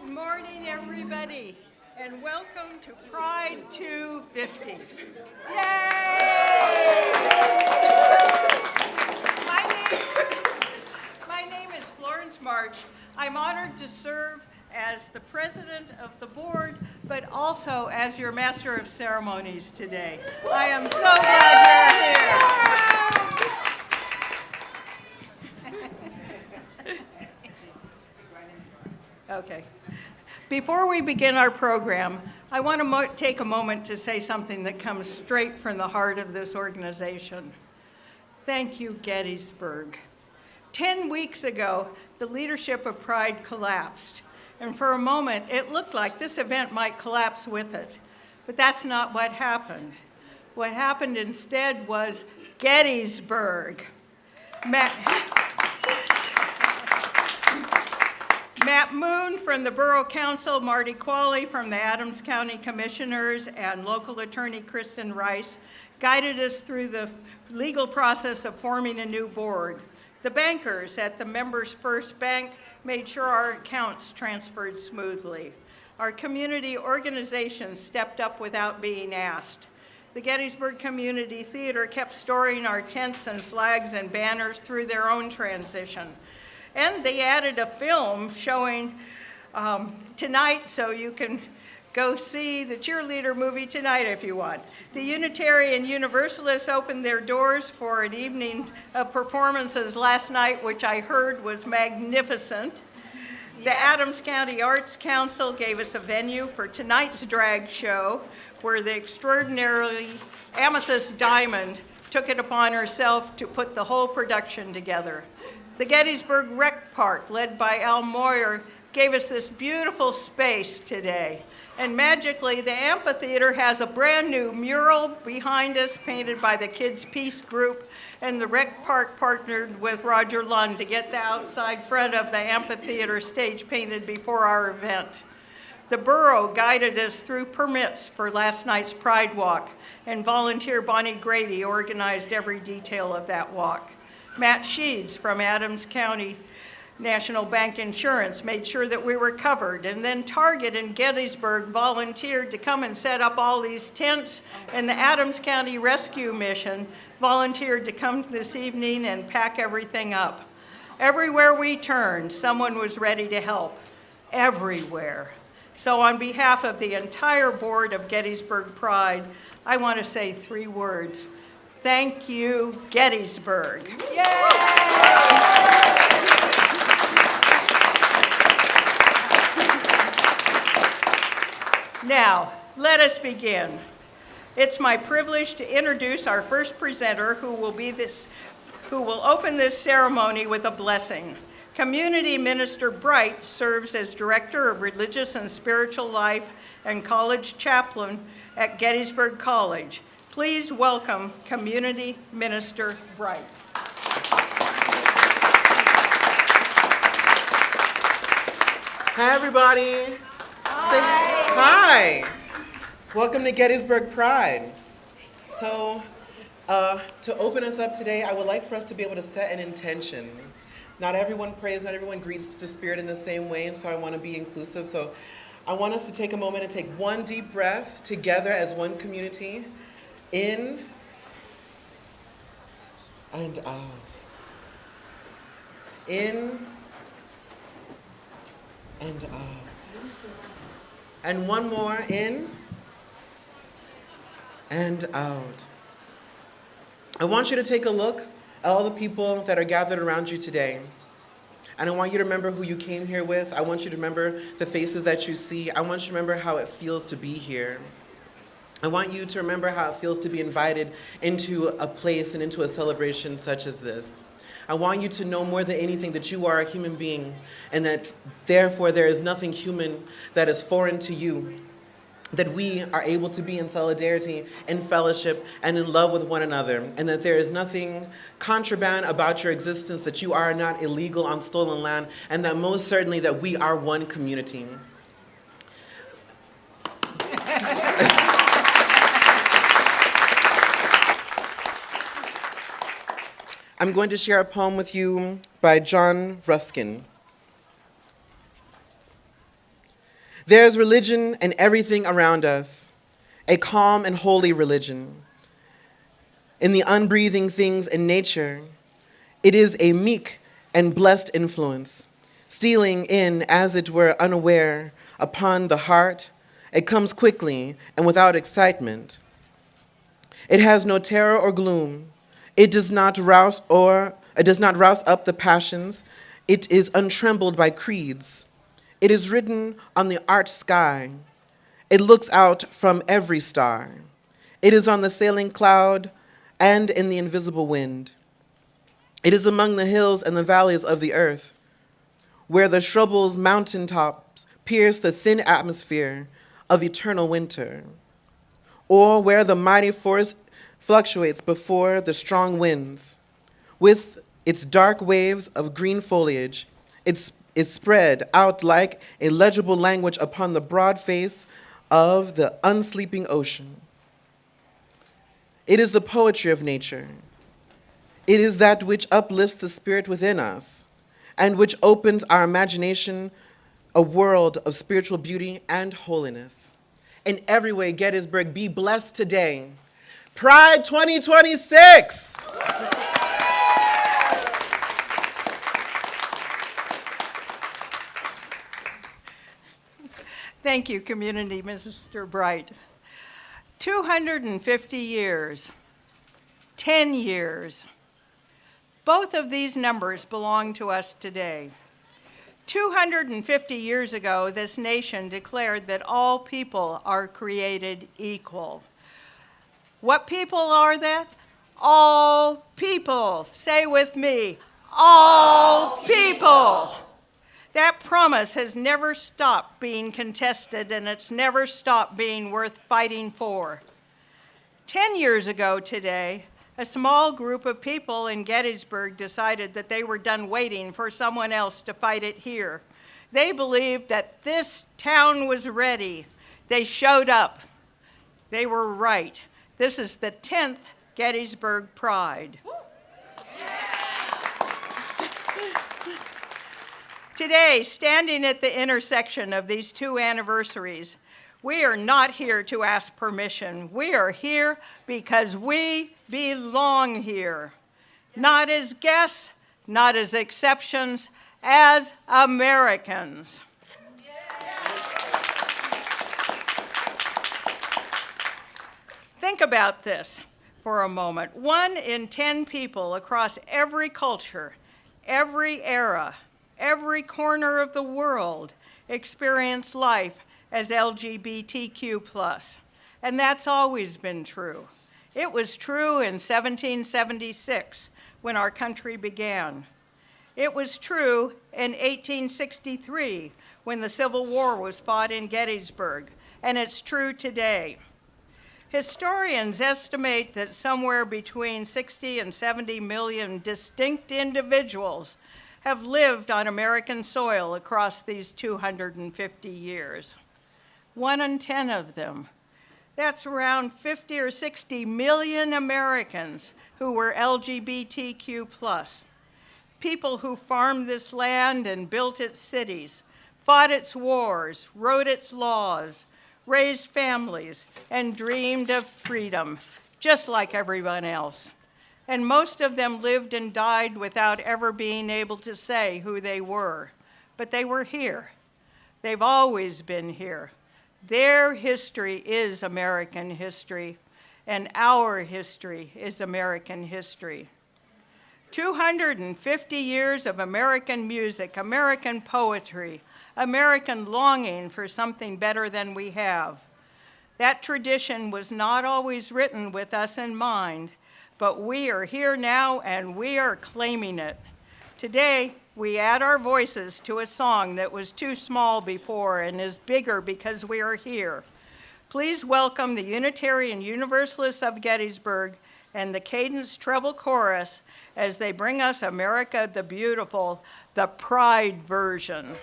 morning, everybody, and welcome to Pride 250. Yay! My name is Florence March. I'm honored to serve as the president of the board, but also as your master of ceremonies today. I am so glad you're here. Okay. Before we begin our program, I want to take a moment to say something that comes straight from the heart of this organization. Thank you, Gettysburg. 10 weeks ago, the leadership of Pride collapsed, and for a moment, it looked like this event might collapse with it. But that's not what happened. What happened instead was Gettysburg. Matt Moon from the Borough Council, Marty Qualley from the Adams County Commissioners, and local attorney Kristen Rice guided us through the legal process of forming a new board. The bankers at the Members First Bank made sure our accounts transferred smoothly. Our community organizations stepped up without being asked. The Gettysburg Community Theater kept storing our tents and flags and banners through their own transition. And they added a film showing tonight, so you can go see the cheerleader movie tonight if you want. The Unitarian Universalists opened their doors for an evening of performances last night, which I heard was magnificent. Yes. The Adams County Arts Council gave us a venue for tonight's drag show, where the extraordinarily Amethyst Diamond took it upon herself to put the whole production together. The Gettysburg Rec Park, led by Al Moyer, gave us this beautiful space today. And magically, the amphitheater has a brand new mural behind us painted by the Kids Peace Group, and the Rec Park partnered with Roger Lund to get the outside front of the amphitheater stage painted before our event. The borough guided us through permits for last night's Pride Walk, and volunteer Bonnie Grady organized every detail of that walk. Matt Sheeds from Adams County National Bank Insurance made sure that we were covered, and then Target in Gettysburg volunteered to come and set up all these tents, and the Adams County Rescue Mission volunteered to come this evening and pack everything up. Everywhere we turned, someone was ready to help. Everywhere. So on behalf of the entire board of Gettysburg Pride, I want to say 3 words. Thank you, Gettysburg. Yay! Now, let us begin. It's my privilege to introduce our first presenter, who will open this ceremony with a blessing. Community Minister Bright serves as Director of Religious and Spiritual Life and College Chaplain at Gettysburg College. Please welcome Community Minister Bright. Hi, everybody. Hi. Welcome to Gettysburg Pride. So, to open us up today, I would like for us to be able to set an intention. Not everyone prays, not everyone greets the Spirit in the same way, and so I want to be inclusive. So, I want us to take a moment and take one deep breath together as one community. In and out. In and out. And one more, in and out. I want you to take a look at all the people that are gathered around you today. And I want you to remember who you came here with. I want you to remember the faces that you see. I want you to remember how it feels to be here. I want you to remember how it feels to be invited into a place and into a celebration such as this. I want you to know more than anything that you are a human being, and that therefore there is nothing human that is foreign to you, that we are able to be in solidarity, in fellowship, and in love with one another, and that there is nothing contraband about your existence, that you are not illegal on stolen land, and that most certainly that we are one community. I'm going to share a poem with you by John Ruskin. There is religion in everything around us, a calm and holy religion. In the unbreathing things in nature, it is a meek and blessed influence, stealing in, as it were, unaware, upon the heart. It comes quickly and without excitement. It has no terror or gloom. It does not rouse up the passions. It is untrembled by creeds. It is written on the arched sky. It looks out from every star. It is on the sailing cloud and in the invisible wind. It is among the hills and the valleys of the earth, where the shrubs' mountain tops pierce the thin atmosphere of eternal winter, or where the mighty forest fluctuates before the strong winds. With its dark waves of green foliage, it is spread out like a legible language upon the broad face of the unsleeping ocean. It is the poetry of nature. It is that which uplifts the spirit within us and which opens our imagination a world of spiritual beauty and holiness. In every way, Gettysburg, be blessed today. Pride 2026! Thank you, community, Mr. Bright. 250 years, 10 years. Both of these numbers belong to us today. 250 years ago, this nation declared that all people are created equal. What people are that? All people. Say with me, all people. That promise has never stopped being contested, and it's never stopped being worth fighting for. 10 years ago today, a small group of people in Gettysburg decided that they were done waiting for someone else to fight it here. They believed that this town was ready. They showed up. They were right. This is the 10th Gettysburg Pride. Today, standing at the intersection of these two anniversaries, we are not here to ask permission. We are here because we belong here. Not as guests, not as exceptions, as Americans. Think about this for a moment. 1 in 10 people across every culture, every era, every corner of the world experience life as LGBTQ+. And that's always been true. It was true in 1776 when our country began. It was true in 1863 when the Civil War was fought in Gettysburg, and it's true today. Historians estimate that somewhere between 60 and 70 million distinct individuals have lived on American soil across these 250 years. 1 in 10 of them. That's around 50 or 60 million Americans who were LGBTQ+. People who farmed this land and built its cities, fought its wars, wrote its laws, raised families, and dreamed of freedom, just like everyone else. And most of them lived and died without ever being able to say who they were. But they were here. They've always been here. Their history is American history, and our history is American history. 250 years of American music, American poetry, American longing for something better than we have. That tradition was not always written with us in mind, but we are here now and we are claiming it. Today, we add our voices to a song that was too small before and is bigger because we are here. Please welcome the Unitarian Universalists of Gettysburg and the Cadence Treble Chorus as they bring us America the Beautiful, the Pride version.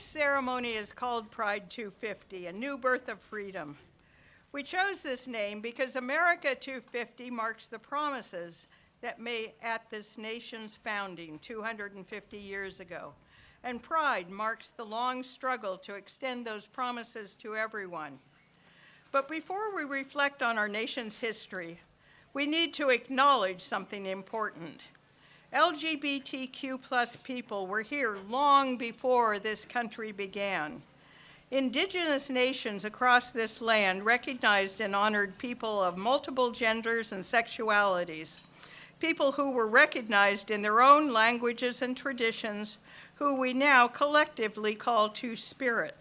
This ceremony is called Pride 250, a new birth of freedom. We chose this name because America 250 marks the promises that made at this nation's founding 250 years ago. And Pride marks the long struggle to extend those promises to everyone. But before we reflect on our nation's history, we need to acknowledge something important. LGBTQ+ people were here long before this country began. Indigenous nations across this land recognized and honored people of multiple genders and sexualities, people who were recognized in their own languages and traditions, who we now collectively call Two-Spirit.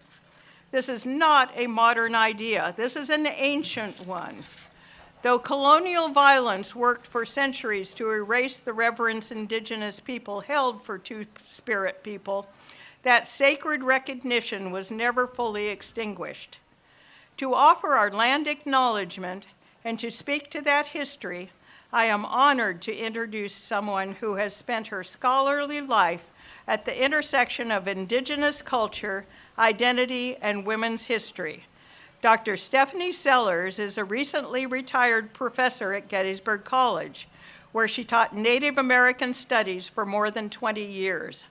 This is not a modern idea. This is an ancient one. Though colonial violence worked for centuries to erase the reverence Indigenous people held for Two-Spirit people, that sacred recognition was never fully extinguished. To offer our land acknowledgement and to speak to that history, I am honored to introduce someone who has spent her scholarly life at the intersection of Indigenous culture, identity, and women's history. Dr. Stephanie Sellers is a recently retired professor at Gettysburg College, where she taught Native American studies for more than 20 years.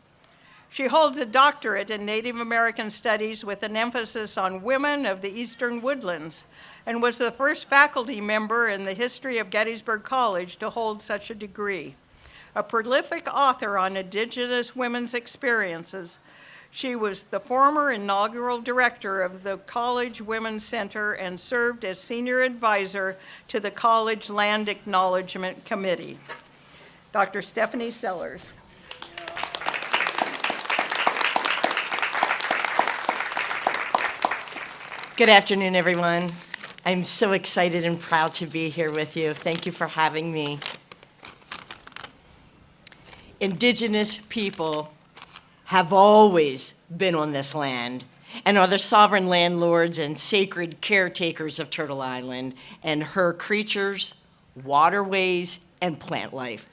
She holds a doctorate in Native American studies with an emphasis on women of the Eastern Woodlands, and was the first faculty member in the history of Gettysburg College to hold such a degree. A prolific author on Indigenous women's experiences, she was the former inaugural director of the College Women's Center and served as senior advisor to the College Land Acknowledgement Committee. Dr. Stephanie Sellers. Good afternoon, everyone. I'm so excited and proud to be here with you. Thank you for having me. Indigenous people have always been on this land and are the sovereign landlords and sacred caretakers of Turtle Island and her creatures, waterways, and plant life.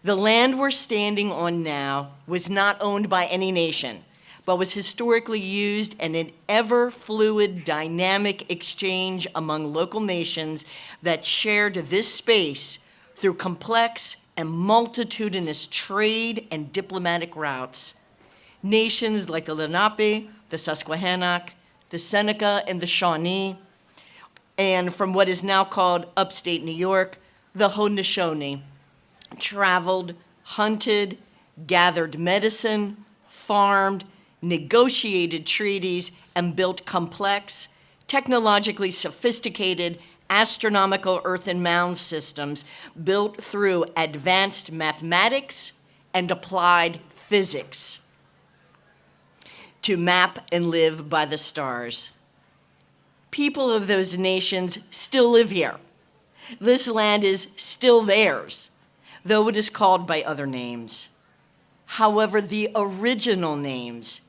The land we're standing on now was not owned by any nation, but was historically used in an ever-fluid, dynamic exchange among local nations that shared this space through complex and multitudinous trade and diplomatic routes. Nations like the Lenape, the Susquehannock, the Seneca, and the Shawnee, and from what is now called upstate New York, the Haudenosaunee, traveled, hunted, gathered medicine, farmed, negotiated treaties, and built complex, technologically sophisticated, astronomical earth and mound systems built through advanced mathematics and applied physics to map and live by the stars. People of those nations still live here. This land is still theirs, though it is called by other names. However, the original names,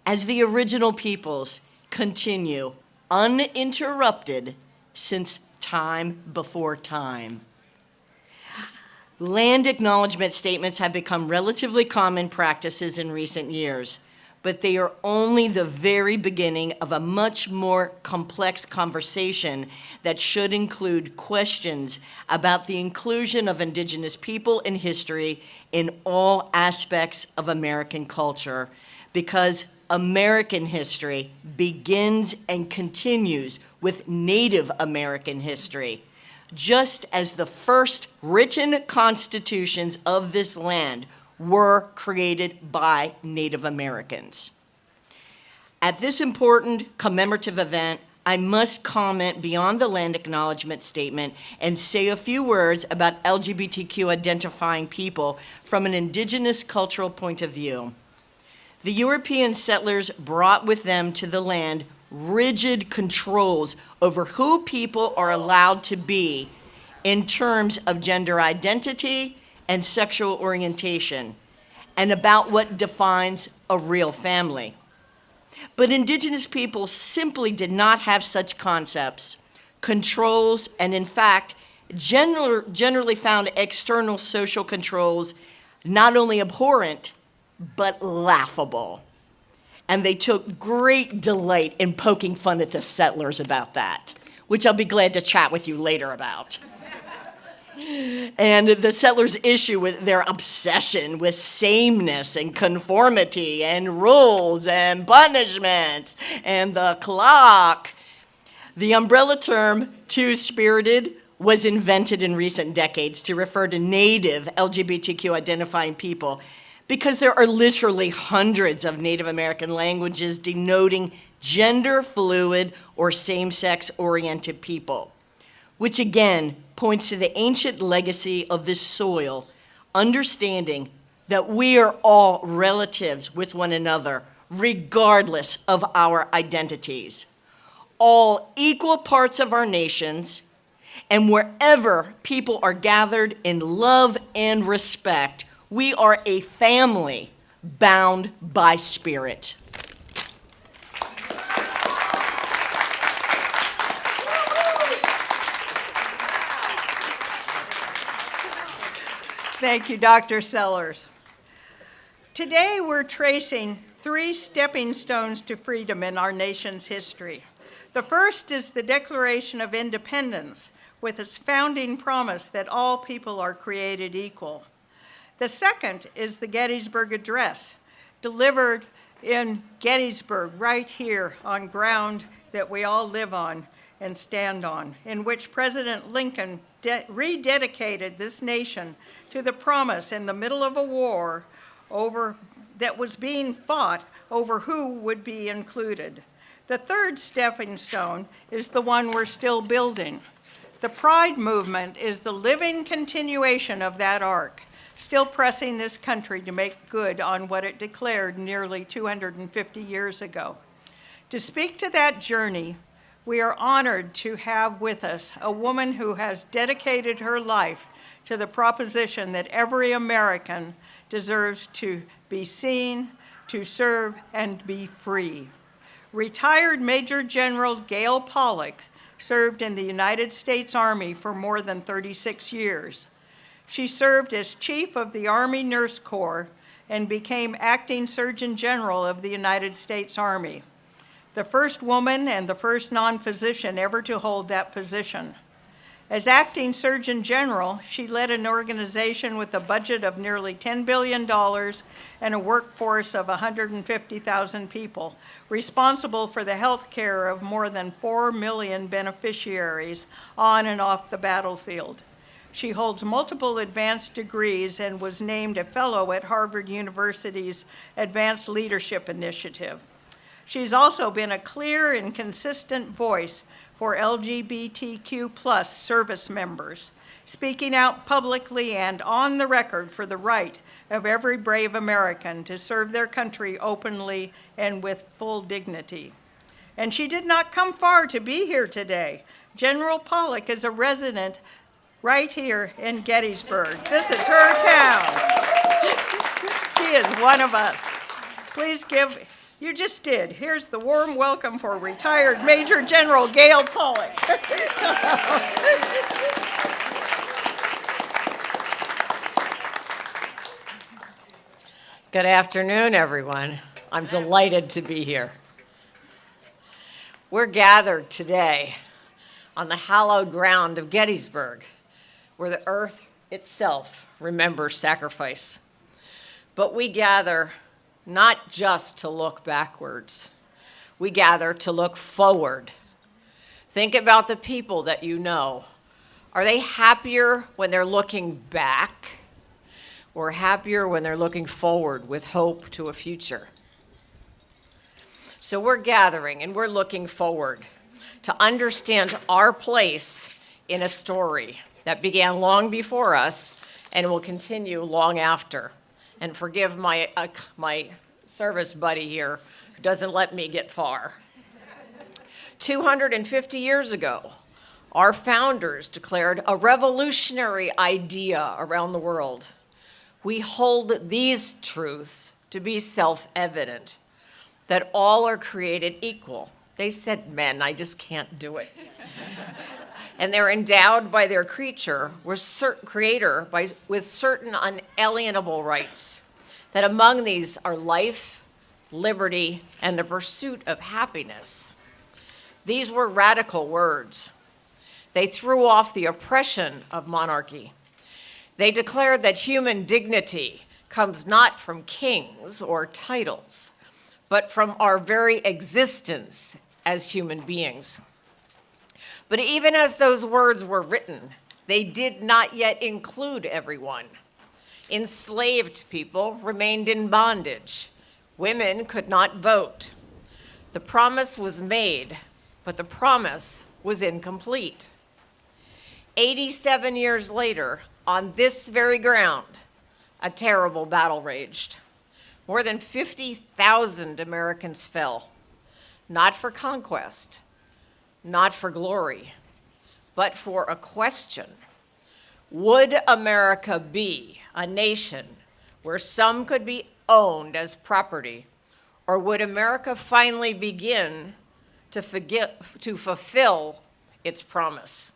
as the original peoples, continue uninterrupted since time before time. Land acknowledgement statements have become relatively common practices in recent years, but they are only the very beginning of a much more complex conversation that should include questions about the inclusion of Indigenous people in history in all aspects of American culture, because American history begins and continues with Native American history, just as the first written constitutions of this land were created by Native Americans. At this important commemorative event, I must comment beyond the land acknowledgement statement and say a few words about LGBTQ identifying people from an Indigenous cultural point of view. The European settlers brought with them to the land rigid controls over who people are allowed to be in terms of gender identity and sexual orientation, and about what defines a real family. But Indigenous people simply did not have such concepts, controls, and in fact, generally found external social controls not only abhorrent, but laughable. And they took great delight in poking fun at the settlers about that, which I'll be glad to chat with you later about. And the settlers' issue with their obsession with sameness and conformity and rules and punishments and the clock. The umbrella term two-spirited was invented in recent decades to refer to native LGBTQ identifying people because there are literally hundreds of Native American languages denoting gender fluid or same-sex oriented people, which again points to the ancient legacy of this soil, understanding that we are all relatives with one another, regardless of our identities. All equal parts of our nations, and wherever people are gathered in love and respect, we are a family bound by spirit. Thank you, Dr. Sellers. Today, we're tracing 3 stepping stones to freedom in our nation's history. The first is the Declaration of Independence, with its founding promise that all people are created equal. The second is the Gettysburg Address, delivered in Gettysburg, right here on ground that we all live on and stand on, in which President Lincoln rededicated this nation to the promise in the middle of a war that was being fought over who would be included. The third stepping stone is the one we're still building. The Pride movement is the living continuation of that arc, still pressing this country to make good on what it declared nearly 250 years ago. To speak to that journey, we are honored to have with us a woman who has dedicated her life to the proposition that every American deserves to be seen, to serve, and be free. Retired Major General Gail Pollock served in the United States Army for more than 36 years. She served as Chief of the Army Nurse Corps and became Acting Surgeon General of the United States Army, the first woman and the first non-physician ever to hold that position. As Acting Surgeon General, she led an organization with a budget of nearly $10 billion and a workforce of 150,000 people, responsible for the health care of more than 4 million beneficiaries on and off the battlefield. She holds multiple advanced degrees and was named a fellow at Harvard University's Advanced Leadership Initiative. She's also been a clear and consistent voice for LGBTQ+ service members, speaking out publicly and on the record for the right of every brave American to serve their country openly and with full dignity. And she did not come far to be here today. General Pollock is a resident right here in Gettysburg. This is her town. She is one of us. Please give. You just did. Here's the warm welcome for retired Major General Gail Pollock. Good afternoon, everyone. I'm delighted to be here. We're gathered today on the hallowed ground of Gettysburg, where the earth itself remembers sacrifice. But we gather not just to look backwards. We gather to look forward. Think about the people that you know. Are they happier when they're looking back, or happier when they're looking forward with hope to a future? So we're gathering and we're looking forward to understand our place in a story that began long before us and will continue long after. And forgive my service buddy here who doesn't let me get far. 250 years ago, our founders declared a revolutionary idea around the world. We hold these truths to be self-evident, that all are created equal. They said men, I just can't do it. And they're endowed by their creator with certain unalienable rights, that among these are life, liberty, and the pursuit of happiness. These were radical words. They threw off the oppression of monarchy. They declared that human dignity comes not from kings or titles, but from our very existence as human beings. But even as those words were written, they did not yet include everyone. Enslaved people remained in bondage. Women could not vote. The promise was made, but the promise was incomplete. 87 years later, on this very ground, a terrible battle raged. More than 50,000 Americans fell, not for conquest, not for glory, but for a question. Would America be a nation where some could be owned as property, or would America finally begin to fulfill its promise?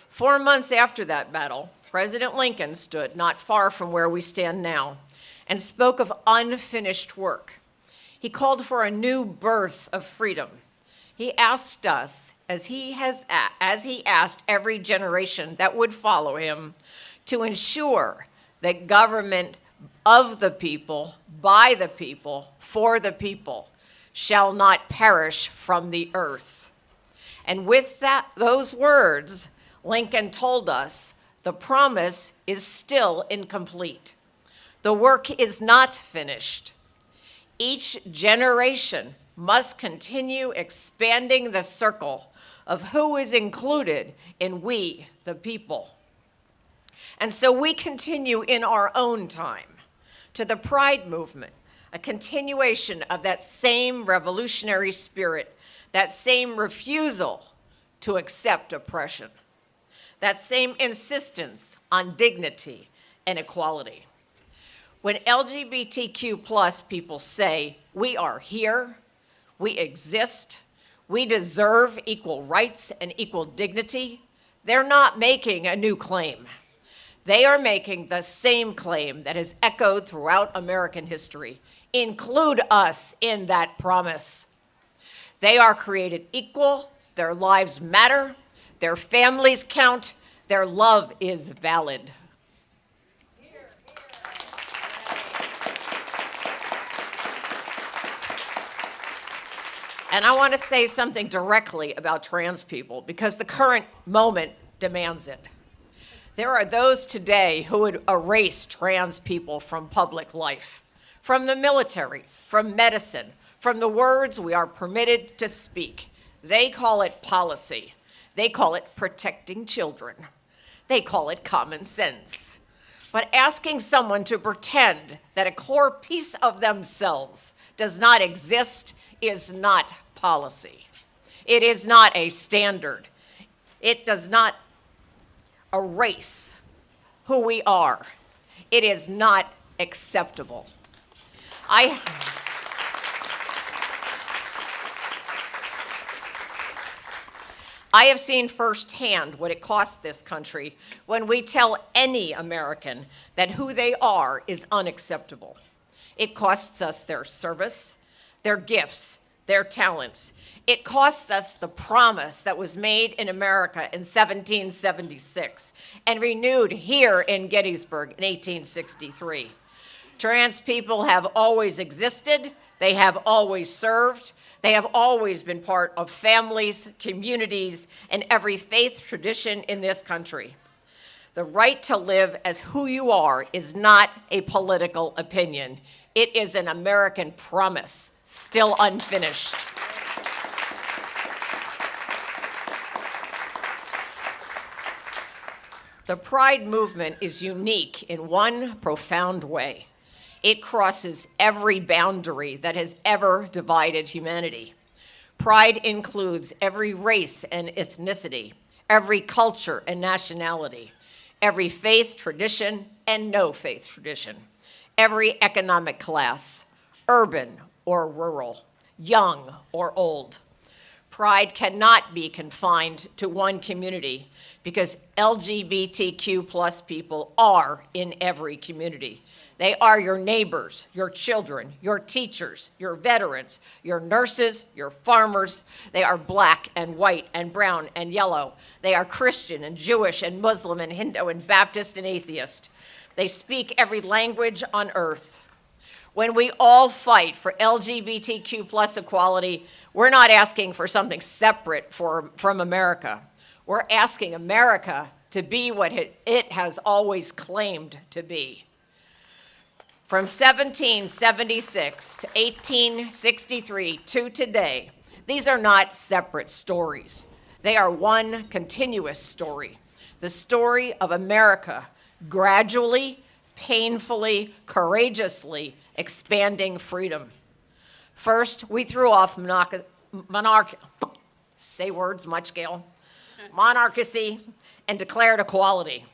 4 months after that battle, President Lincoln stood not far from where we stand now and spoke of unfinished work. He called for a new birth of freedom. He asked us, as he asked every generation that would follow him, to ensure that government of the people, by the people, for the people, shall not perish from the earth. And with those words, Lincoln told us the promise is still incomplete. The work is not finished. Each generation must continue expanding the circle of who is included in we, the people. And so we continue in our own time to the Pride movement, a continuation of that same revolutionary spirit, that same refusal to accept oppression, that same insistence on dignity and equality. When LGBTQ plus people say, we are here, we exist, we deserve equal rights and equal dignity, they're not making a new claim. They are making the same claim that has echoed throughout American history. Include us in that promise. They are created equal, their lives matter, their families count, their love is valid. And I want to say something directly about trans people because the current moment demands it. There are those today who would erase trans people from public life, from the military, from medicine, from the words we are permitted to speak. They call it policy. They call it protecting children. They call it common sense. But asking someone to pretend that a core piece of themselves does not exist is not policy. It is not a standard. It does not erase who we are. It is not acceptable. I have seen firsthand what it costs this country when we tell any American that who they are is unacceptable. It costs us their service, their gifts, their talents. It costs us the promise that was made in America in 1776 and renewed here in Gettysburg in 1863. Trans people have always existed. They have always served. They have always been part of families, communities, and every faith tradition in this country. The right to live as who you are is not a political opinion. It is an American promise, still unfinished. The Pride movement is unique in one profound way. It crosses every boundary that has ever divided humanity. Pride includes every race and ethnicity, every culture and nationality, every faith tradition and no faith tradition, every economic class, urban or rural, young or old. Pride cannot be confined to one community because LGBTQ plus people are in every community. They are your neighbors, your children, your teachers, your veterans, your nurses, your farmers. They are black and white and brown and yellow. They are Christian and Jewish and Muslim and Hindu and Baptist and atheist. They speak every language on earth. When we all fight for LGBTQ plus equality, we're not asking for something separate from America. We're asking America to be what it has always claimed to be. From 1776 to 1863 to today, these are not separate stories. They are one continuous story, the story of America gradually, painfully, courageously expanding freedom. First, we threw off monarchy and declared equality.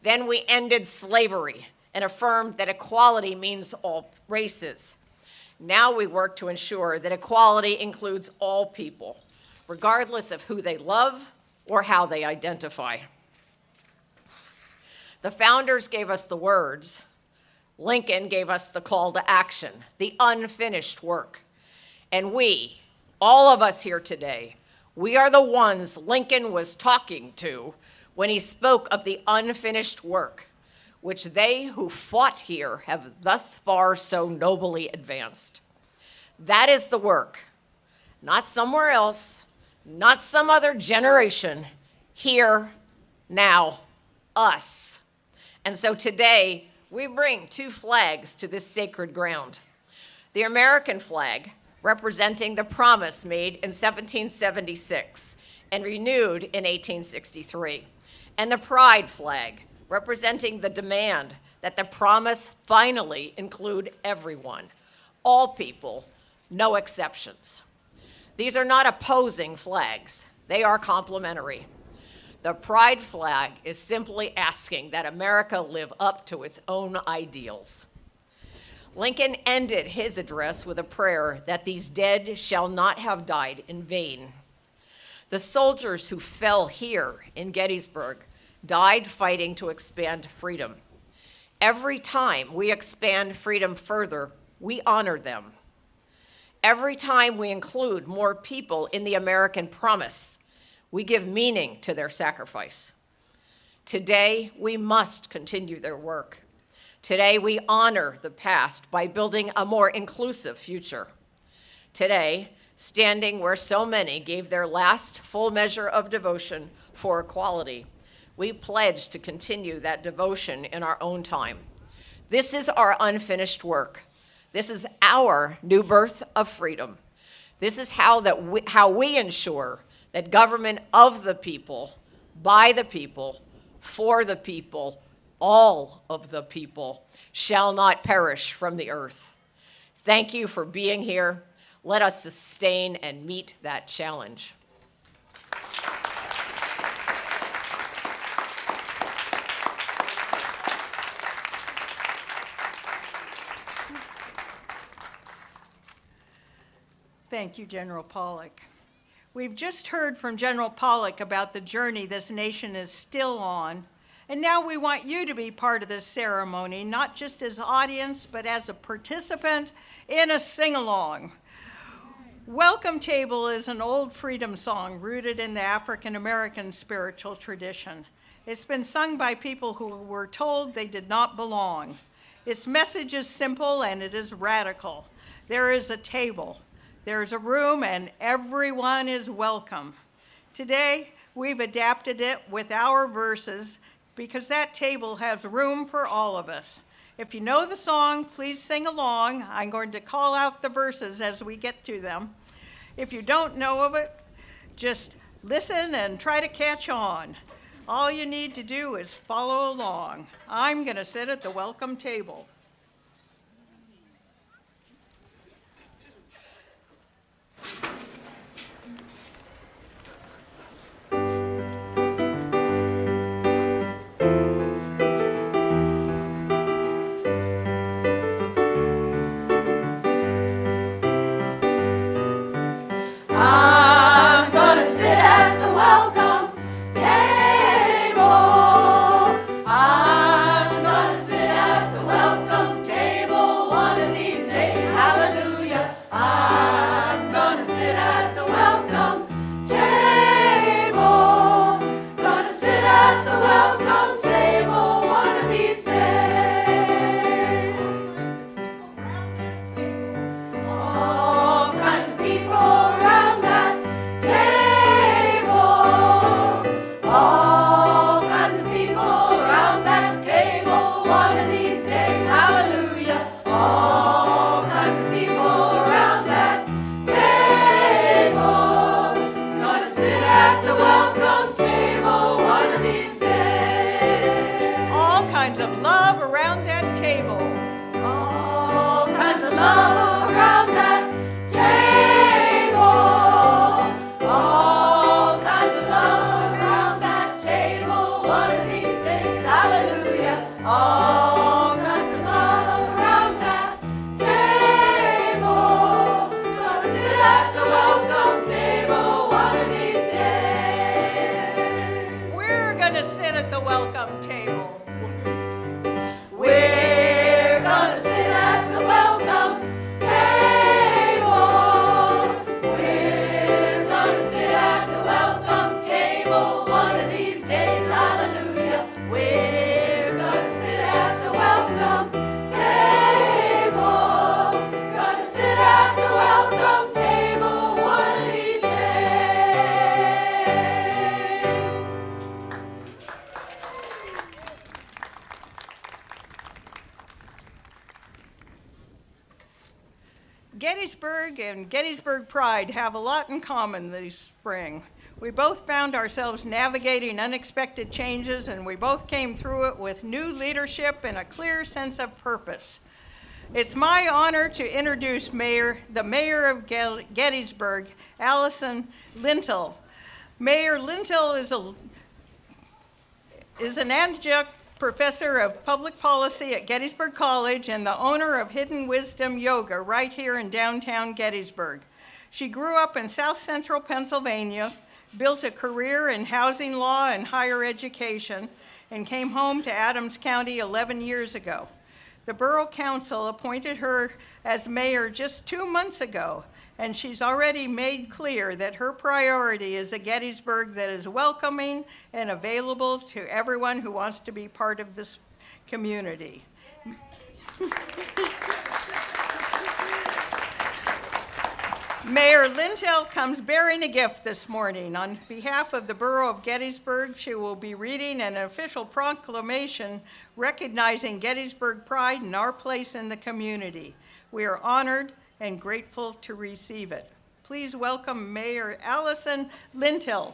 Then we ended slavery and affirmed that equality means all races. Now we work to ensure that equality includes all people, regardless of who they love or how they identify. The founders gave us the words. Lincoln gave us the call to action, the unfinished work. And we, all of us here today, we are the ones Lincoln was talking to when he spoke of the unfinished work, which they who fought here have thus far so nobly advanced. That is the work, not somewhere else, not some other generation, here, now, us. And so today, we bring two flags to this sacred ground. The American flag, representing the promise made in 1776 and renewed in 1863, and the pride flag, representing the demand that the promise finally include everyone, all people, no exceptions. These are not opposing flags. They are complementary. The pride flag is simply asking that America live up to its own ideals. Lincoln ended his address with a prayer that these dead shall not have died in vain. The soldiers who fell here in Gettysburg died fighting to expand freedom. Every time we expand freedom further, we honor them. Every time we include more people in the American promise, we give meaning to their sacrifice. Today, we must continue their work. Today, we honor the past by building a more inclusive future. Today, standing where so many gave their last full measure of devotion for equality, we pledge to continue that devotion in our own time. This is our unfinished work. This is our new birth of freedom. This is how we ensure that government of the people, by the people, for the people, all of the people, shall not perish from the earth. Thank you for being here. Let us sustain and meet that challenge. Thank you, General Pollock. We've just heard from General Pollock about the journey this nation is still on, and now we want you to be part of this ceremony, not just as audience, but as a participant in a sing-along. Welcome Table is an old freedom song rooted in the African-American spiritual tradition. It's been sung by people who were told they did not belong. Its message is simple and it is radical. There is a table. There's a room and everyone is welcome. Today, we've adapted it with our verses because that table has room for all of us. If you know the song, please sing along. I'm going to call out the verses as we get to them. If you don't know of it, just listen and try to catch on. All you need to do is follow along. I'm going to sit at the welcome table. I'm gonna sit at the welcome table. I'm gonna sit at the welcome Gettysburg and Gettysburg Pride have a lot in common this spring. We both found ourselves navigating unexpected changes, and we both came through it with new leadership and a clear sense of purpose. It's my honor to introduce the mayor of Gettysburg, Alison Lintal. Mayor Lintal is an adjunct professor of public policy at Gettysburg College and the owner of Hidden Wisdom Yoga right here in downtown Gettysburg. She grew up in South Central Pennsylvania, built a career in housing law and higher education, and came home to Adams County 11 years ago. The Borough Council appointed her as mayor just 2 months ago, and she's already made clear that her priority is a Gettysburg that is welcoming and available to everyone who wants to be part of this community. Mayor Lintal comes bearing a gift this morning. On behalf of the Borough of Gettysburg, she will be reading an official proclamation recognizing Gettysburg pride and our place in the community. We are honored and grateful to receive it. Please welcome Mayor Alison Lintal.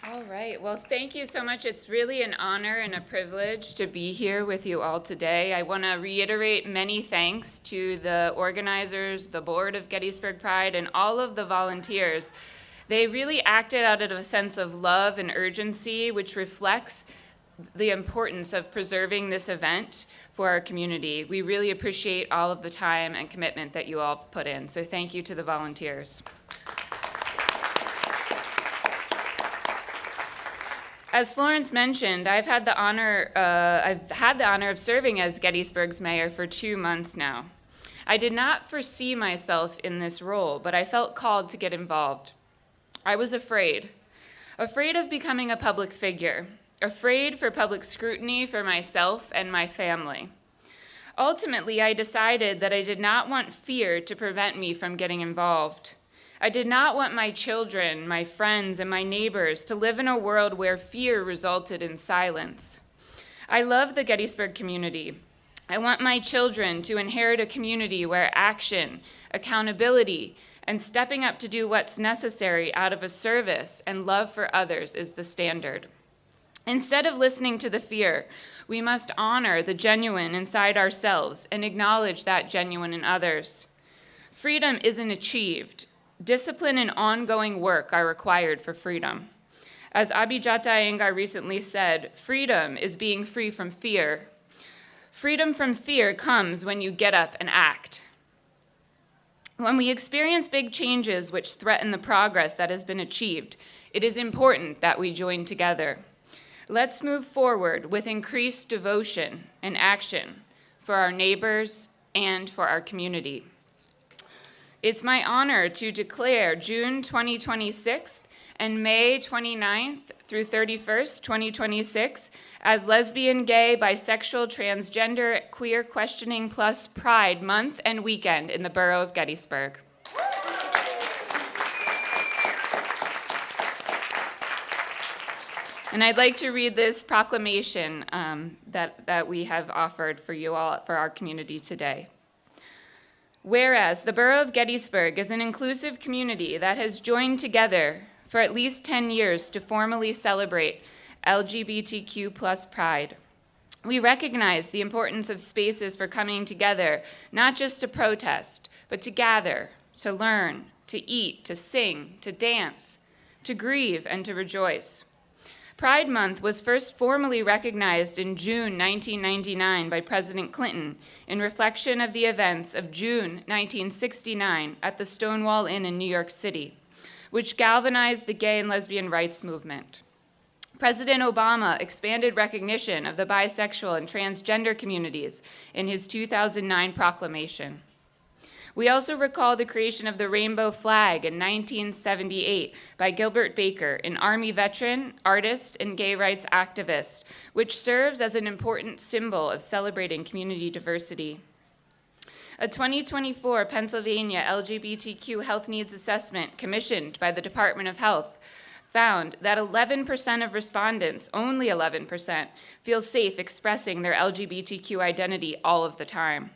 All right, well, thank you so much. It's really an honor and a privilege to be here with you all today. I want to reiterate many thanks to the organizers, the board of Gettysburg Pride, and all of the volunteers. They really acted out of a sense of love and urgency, which reflects the importance of preserving this event for our community. We really appreciate all of the time and commitment that you all put in, so thank you to the volunteers. As Florence mentioned, I've had the honor of serving as Gettysburg's mayor for 2 months now. I did not foresee myself in this role, but I felt called to get involved. I was afraid of becoming a public figure, afraid for public scrutiny for myself and my family. Ultimately, I decided that I did not want fear to prevent me from getting involved. I did not want my children, my friends, and my neighbors to live in a world where fear resulted in silence. I love the Gettysburg community. I want my children to inherit a community where action, accountability, and stepping up to do what's necessary out of a service and love for others is the standard. Instead of listening to the fear, we must honor the genuine inside ourselves and acknowledge that genuine in others. Freedom isn't achieved. Discipline and ongoing work are required for freedom. As Abhijata Iyengar recently said, freedom is being free from fear. Freedom from fear comes when you get up and act. When we experience big changes which threaten the progress that has been achieved, it is important that we join together. Let's move forward with increased devotion and action for our neighbors and for our community. It's my honor to declare June 2026 and May 29th through 31st, 2026 as Lesbian, Gay, Bisexual, Transgender, Queer Questioning Plus Pride Month and Weekend in the Borough of Gettysburg. And I'd like to read this proclamation that we have offered for you all, for our community today. Whereas the Borough of Gettysburg is an inclusive community that has joined together for at least 10 years to formally celebrate LGBTQ+ pride. We recognize the importance of spaces for coming together, not just to protest, but to gather, to learn, to eat, to sing, to dance, to grieve, and to rejoice. Pride Month was first formally recognized in June 1999 by President Clinton in reflection of the events of June 1969 at the Stonewall Inn in New York City, which galvanized the gay and lesbian rights movement. President Obama expanded recognition of the bisexual and transgender communities in his 2009 proclamation. We also recall the creation of the rainbow flag in 1978 by Gilbert Baker, an Army veteran, artist, and gay rights activist, which serves as an important symbol of celebrating community diversity. A 2024 Pennsylvania LGBTQ health needs assessment commissioned by the Department of Health found that 11% of respondents, only 11%, feel safe expressing their LGBTQ identity all of the time.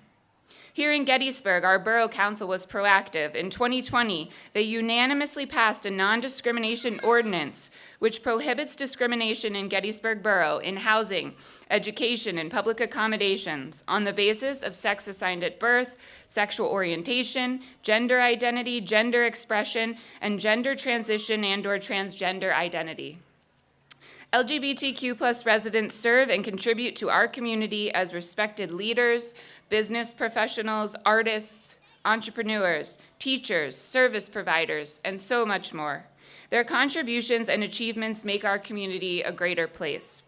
Here in Gettysburg, our Borough Council was proactive. In 2020, they unanimously passed a non-discrimination ordinance which prohibits discrimination in Gettysburg Borough in housing, education, and public accommodations on the basis of sex assigned at birth, sexual orientation, gender identity, gender expression, and gender transition and/or transgender identity. LGBTQ+ residents serve and contribute to our community as respected leaders, business professionals, artists, entrepreneurs, teachers, service providers, and so much more. Their contributions and achievements make our community a greater place.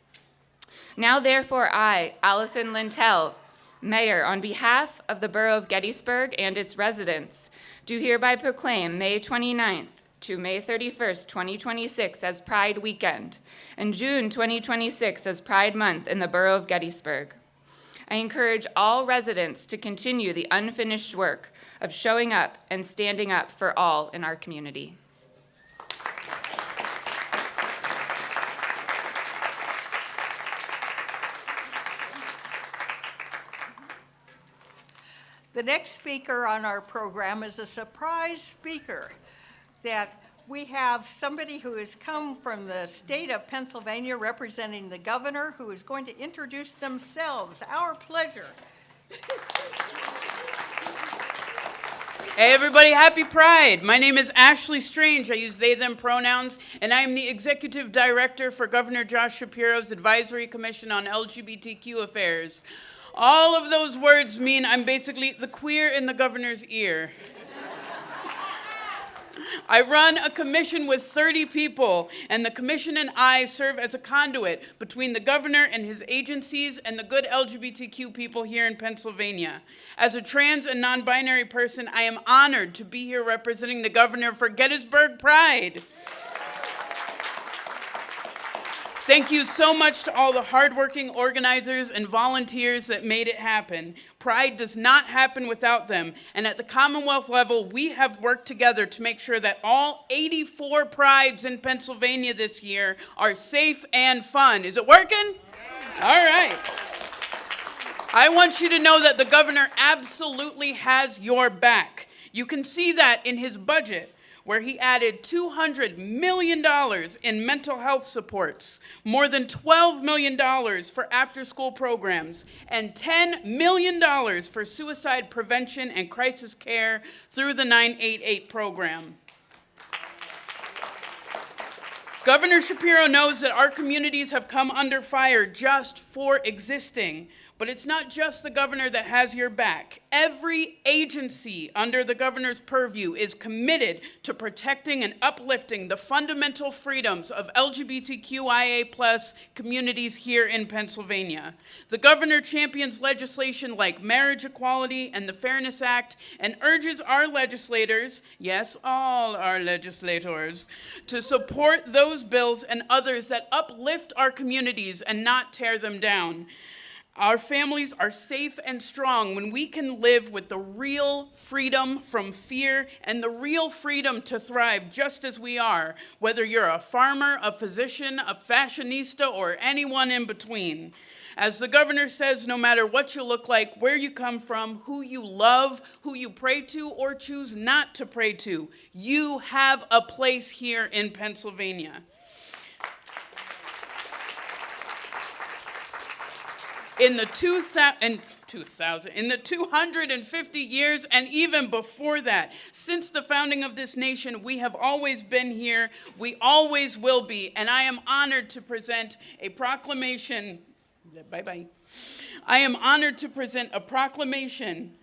Now, therefore, I, Alison Lintal, Mayor, on behalf of the Borough of Gettysburg and its residents, do hereby proclaim May 29th to May 31st, 2026 as Pride Weekend, and June 2026 as Pride Month in the Borough of Gettysburg. I encourage all residents to continue the unfinished work of showing up and standing up for all in our community. The next speaker on our program is a surprise speaker that we have somebody who has come from the state of Pennsylvania representing the governor who is going to introduce themselves. Our pleasure. Hey everybody, happy Pride. My name is Ashley Strange. I use they, them pronouns, and I am the Executive Director for Governor Josh Shapiro's Advisory Commission on LGBTQ Affairs. All of those words mean I'm basically the queer in the governor's ear. I run a commission with 30 people, and the commission and I serve as a conduit between the governor and his agencies and the good LGBTQ people here in Pennsylvania. As a trans and non-binary person, I am honored to be here representing the governor for Gettysburg Pride. Thank you so much to all the hardworking organizers and volunteers that made it happen. Pride does not happen without them, and at the Commonwealth level, we have worked together to make sure that all 84 prides in Pennsylvania this year are safe and fun. Is it working? All right. I want you to know that the governor absolutely has your back. You can see that in his budget, where he added $200 million in mental health supports, more than $12 million for after-school programs, and $10 million for suicide prevention and crisis care through the 988 program. Governor Shapiro knows that our communities have come under fire just for existing. But it's not just the governor that has your back. Every agency under the governor's purview is committed to protecting and uplifting the fundamental freedoms of LGBTQIA+ communities here in Pennsylvania. The governor champions legislation like marriage equality and the Fairness Act and urges our legislators, yes, all our legislators, to support those bills and others that uplift our communities and not tear them down. Our families are safe and strong when we can live with the real freedom from fear and the real freedom to thrive just as we are, whether you're a farmer, a physician, a fashionista, or anyone in between. As the governor says, no matter what you look like, where you come from, who you love, who you pray to or choose not to pray to, you have a place here in Pennsylvania. In the 250 years and even before that, since the founding of this nation, we have always been here, we always will be, and I am honored to present a proclamation. Bye-bye. I am honored to present a proclamation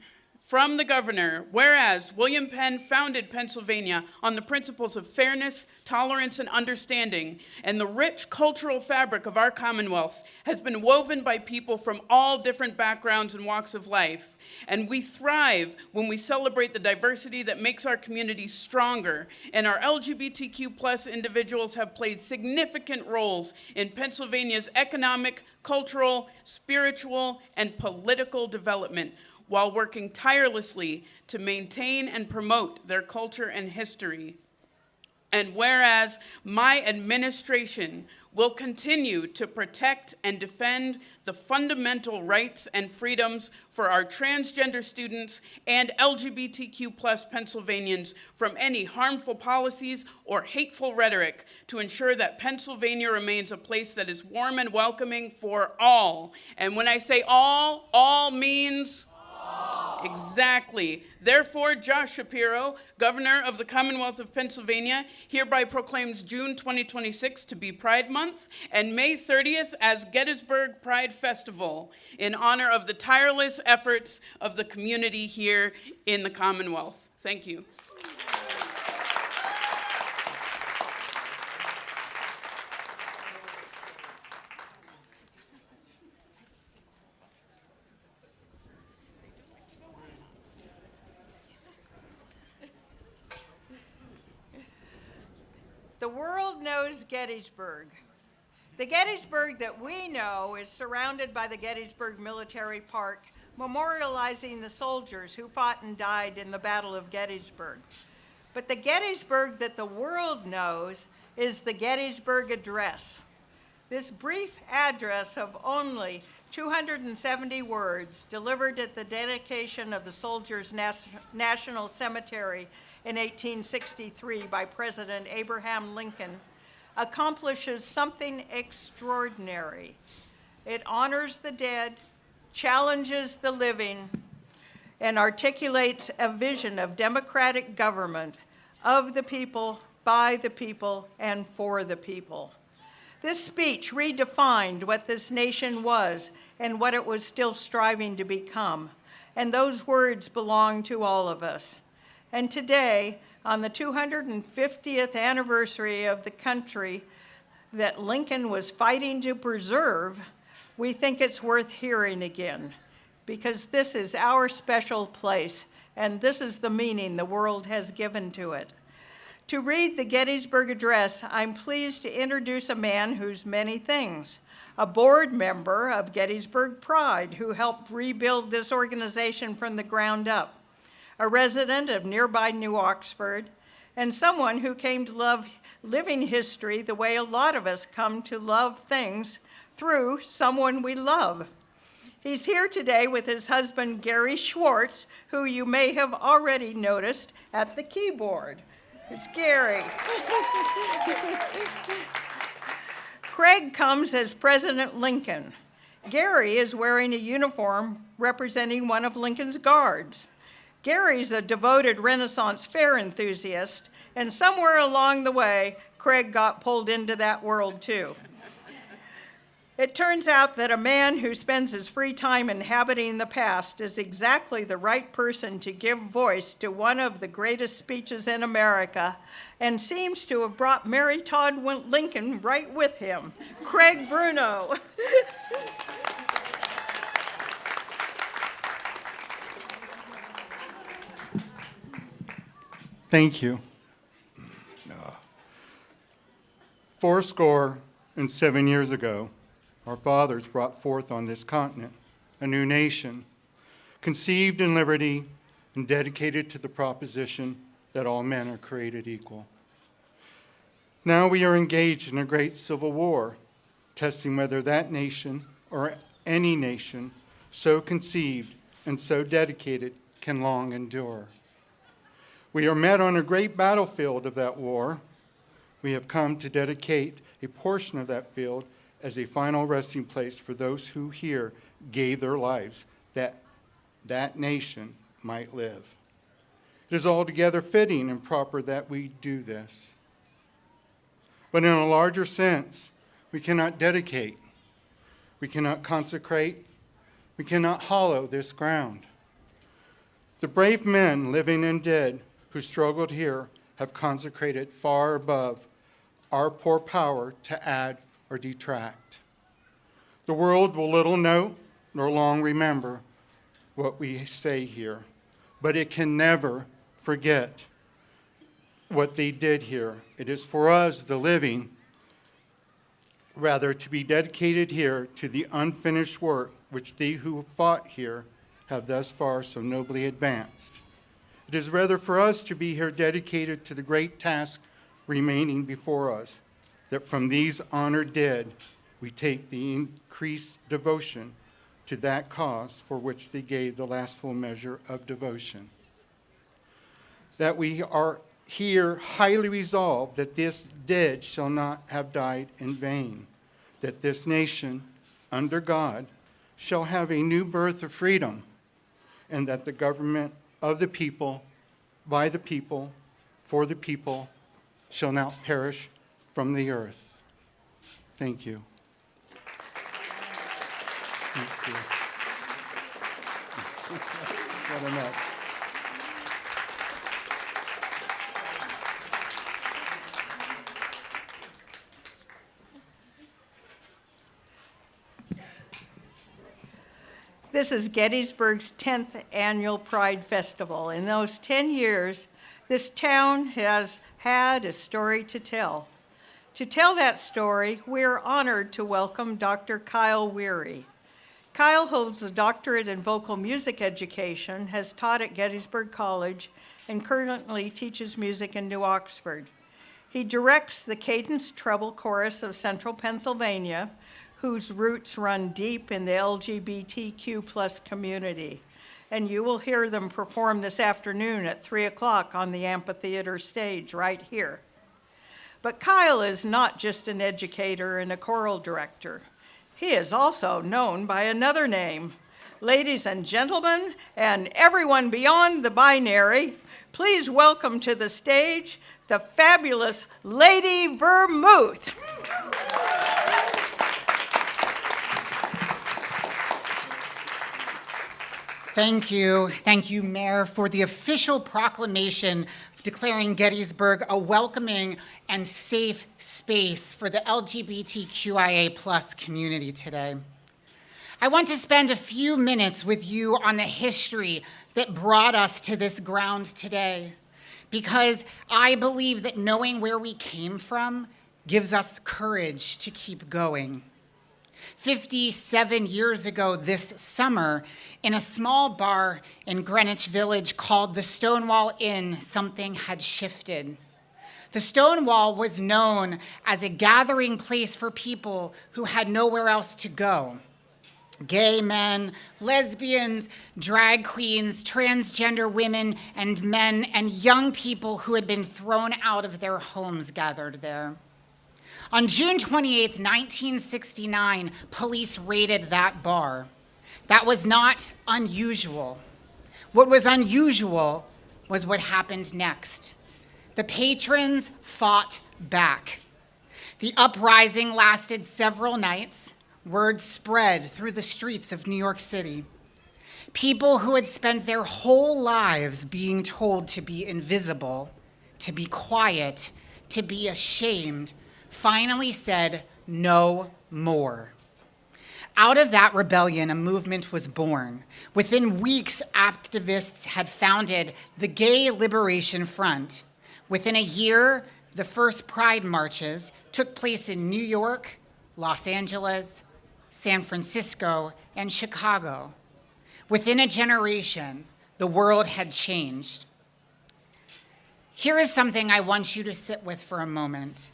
from the governor, whereas William Penn founded Pennsylvania on the principles of fairness, tolerance, and understanding, and the rich cultural fabric of our Commonwealth has been woven by people from all different backgrounds and walks of life. And we thrive when we celebrate the diversity that makes our community stronger. And our LGBTQ+ individuals have played significant roles in Pennsylvania's economic, cultural, spiritual, and political development, while working tirelessly to maintain and promote their culture and history. And whereas my administration will continue to protect and defend the fundamental rights and freedoms for our transgender students and LGBTQ+ Pennsylvanians from any harmful policies or hateful rhetoric to ensure that Pennsylvania remains a place that is warm and welcoming for all. And when I say all means exactly. Therefore, Josh Shapiro, Governor of the Commonwealth of Pennsylvania, hereby proclaims June 2026 to be Pride Month and May 30th as Gettysburg Pride Festival in honor of the tireless efforts of the community here in the Commonwealth. Thank you. The world knows Gettysburg. The Gettysburg that we know is surrounded by the Gettysburg Military Park, memorializing the soldiers who fought and died in the Battle of Gettysburg. But the Gettysburg that the world knows is the Gettysburg Address. This brief address of only 270 words, delivered at the dedication of the Soldiers' National Cemetery in 1863 by President Abraham Lincoln, accomplishes something extraordinary. It honors the dead, challenges the living, and articulates a vision of democratic government of the people, by the people, and for the people. This speech redefined what this nation was and what it was still striving to become, and those words belong to all of us. And today, on the 250th anniversary of the country that Lincoln was fighting to preserve, we think it's worth hearing again, because this is our special place, and this is the meaning the world has given to it. To read the Gettysburg Address, I'm pleased to introduce a man who's many things. A board member of Gettysburg Pride, who helped rebuild this organization from the ground up. A resident of nearby New Oxford, and someone who came to love living history the way a lot of us come to love things, through someone we love. He's here today with his husband, Gary Schwartz, who you may have already noticed at the keyboard. It's Gary. Craig comes as President Lincoln. Gary is wearing a uniform representing one of Lincoln's guards. Gary's a devoted Renaissance fair enthusiast, and somewhere along the way, Craig got pulled into that world too. It turns out that a man who spends his free time inhabiting the past is exactly the right person to give voice to one of the greatest speeches in America, and seems to have brought Mary Todd Lincoln right with him, Craig Bruno. Thank you. fourscore and 7 years ago, our fathers brought forth on this continent a new nation, conceived in liberty and dedicated to the proposition that all men are created equal. Now we are engaged in a great civil war, testing whether that nation or any nation so conceived and so dedicated can long endure. We are met on a great battlefield of that war. We have come to dedicate a portion of that field as a final resting place for those who here gave their lives that that nation might live. It is altogether fitting and proper that we do this. But in a larger sense, we cannot dedicate, we cannot consecrate, we cannot hallow this ground. The brave men, living and dead, who struggled here have consecrated far above our poor power to add or detract. The world will little note nor long remember what we say here, but it can never forget what they did here. It is for us, the living, rather to be dedicated here to the unfinished work which they who fought here have thus far so nobly advanced. It is rather for us to be here dedicated to the great task remaining before us, that from these honored dead we take the increased devotion to that cause for which they gave the last full measure of devotion. That we are here highly resolved that this dead shall not have died in vain, that this nation, under God, shall have a new birth of freedom, and that the government of the people, by the people, for the people, shall not perish from the earth. Thank you. Thank you. What a mess. This is Gettysburg's 10th annual Pride Festival. In those 10 years, this town has had a story to tell. To tell that story, we're honored to welcome Dr. Kyle Weary. Kyle holds a doctorate in vocal music education, has taught at Gettysburg College, and currently teaches music in New Oxford. He directs the Cadence Treble Chorus of Central Pennsylvania, whose roots run deep in the LGBTQ+ community. And you will hear them perform this afternoon at 3 o'clock on the amphitheater stage right here. But Kyle is not just an educator and a choral director. He is also known by another name. Ladies and gentlemen, and everyone beyond the binary, please welcome to the stage the fabulous Lady Vermouth. Thank you, Mayor, for the official proclamation declaring Gettysburg a welcoming and safe space for the LGBTQIA+ community today. I want to spend a few minutes with you on the history that brought us to this ground today, because I believe that knowing where we came from gives us courage to keep going. 57 years ago this summer, in a small bar in Greenwich Village called the Stonewall Inn, something had shifted. The Stonewall was known as a gathering place for people who had nowhere else to go. Gay men, lesbians, drag queens, transgender women and men, and young people who had been thrown out of their homes gathered there. On June 28, 1969, police raided that bar. That was not unusual. What was unusual was what happened next. The patrons fought back. The uprising lasted several nights. Word spread through the streets of New York City. People who had spent their whole lives being told to be invisible, to be quiet, to be ashamed, finally said, "No more." Out of that rebellion, a movement was born. Within weeks, activists had founded the Gay Liberation Front. Within a year, the first Pride marches took place in New York, Los Angeles, San Francisco, and Chicago. Within a generation, the world had changed. Here is something I want you to sit with for a moment.